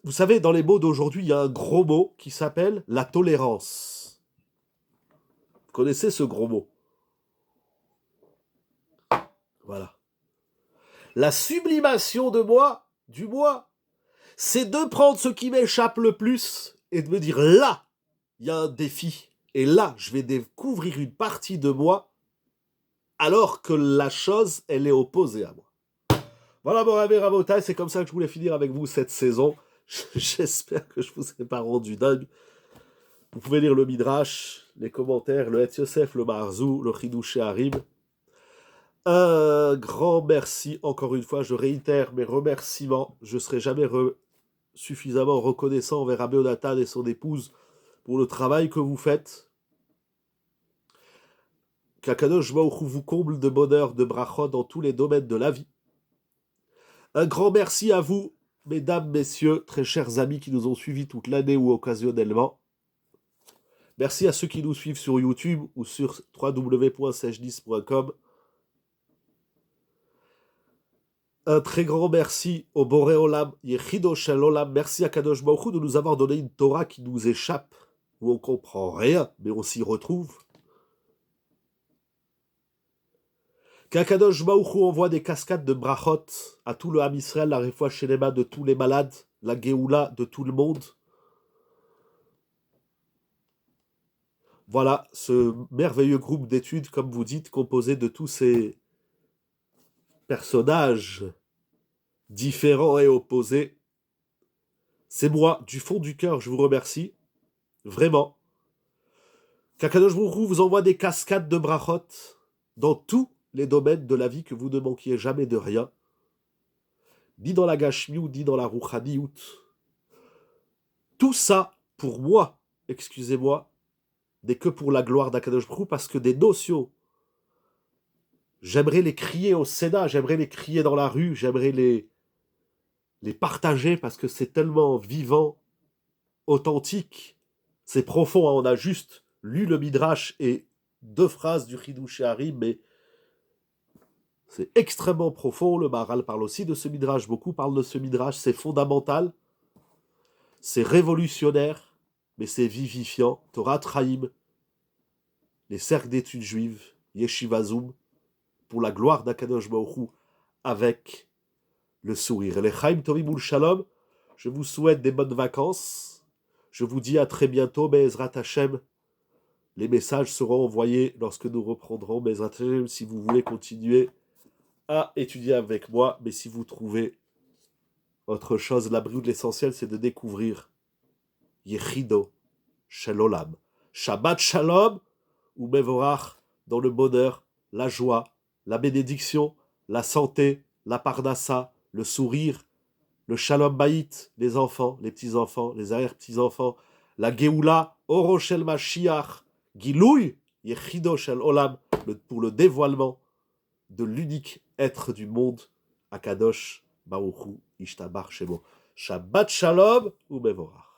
Vous savez, dans les mots d'aujourd'hui, il y a un gros mot qui s'appelle la tolérance. Vous connaissez ce gros mot? Voilà. La sublimation de moi, du moi, c'est de prendre ce qui m'échappe le plus et de me dire là, il y a un défi. Et là, je vais découvrir une partie de moi alors que la chose, elle est opposée à moi. Voilà, mon ami Rabotai, c'est comme ça que je voulais finir avec vous cette saison. J'espère que je vous ai pas rendu dingue. Vous pouvez lire le Midrash, les commentaires, le Het Yosef, le Marzou, le Chidouché Harim. Un grand merci, encore une fois, je réitère mes remerciements. Je ne serai jamais suffisamment reconnaissant envers Rabbi Onatan et son épouse pour le travail que vous faites. Qu'Akadosh Baruch Hu vous comble de bonheur, de brachot dans tous les domaines de la vie. Un grand merci à vous, mesdames, messieurs, très chers amis qui nous ont suivis toute l'année ou occasionnellement. Merci à ceux qui nous suivent sur YouTube ou sur www.sejnis.com. Un très grand merci au Boré Olam, Yechido Shel Olam. Merci à Kadosh Baruch Hu de nous avoir donné une Torah qui nous échappe, où on ne comprend rien, mais on s'y retrouve. Qu'Akadosh Baruch Hu envoie des cascades de brachot à tout le Ham Israël, la réfoua shelema de tous les malades, la Géoula de tout le monde. Voilà, ce merveilleux groupe d'études, comme vous dites, composé de tous ces personnages différents et opposés. C'est moi, du fond du cœur, je vous remercie. Vraiment. Qu'Akadosh Baruch Hu vous envoie des cascades de brachot dans tous les domaines de la vie, que vous ne manquiez jamais de rien. Ni dans la gashmiout, ni dans la rouchaniout. Tout ça, pour moi, excusez-moi, n'est que pour la gloire d'Akadosh Baruch Hu, parce que des notions, j'aimerais les crier au Sénat, j'aimerais les crier dans la rue, j'aimerais les partager, parce que c'est tellement vivant, authentique, c'est profond. On a juste lu le Midrash et 2 phrases du Chidouché Harim, mais c'est extrêmement profond. Le Maharal parle aussi de ce Midrash, beaucoup parlent de ce Midrash, c'est fondamental, c'est révolutionnaire, mais c'est vivifiant. Torah Traim, les cercles d'études juives, Yeshiva Zoom, pour la gloire d'Akadosh Baruch Hu, avec le sourire. Les Chaim Tovim ul Shalom, je vous souhaite des bonnes vacances. Je vous dis à très bientôt, Be'ezrat Hashem. Les messages seront envoyés lorsque nous reprendrons, Be'ezrat Hashem, si vous voulez continuer à étudier avec moi. Mais si vous trouvez autre chose, l'abri de l'essentiel, c'est de découvrir Yechido Shel Olam. Shabbat Shalom ou Mevorach, dans le bonheur, la joie, la bénédiction, la santé, la pardassa, le sourire, le Shalom Bayit, les enfants, les petits-enfants, les arrière-petits-enfants, la Geoula, Oro Shel Mashiach, Gilouy, Yechido Shel Olam, pour le dévoilement de l'unique être du monde, Akadosh Baruch Hu Ishtabar Shemo. Shabbat Shalom ou Mevorach.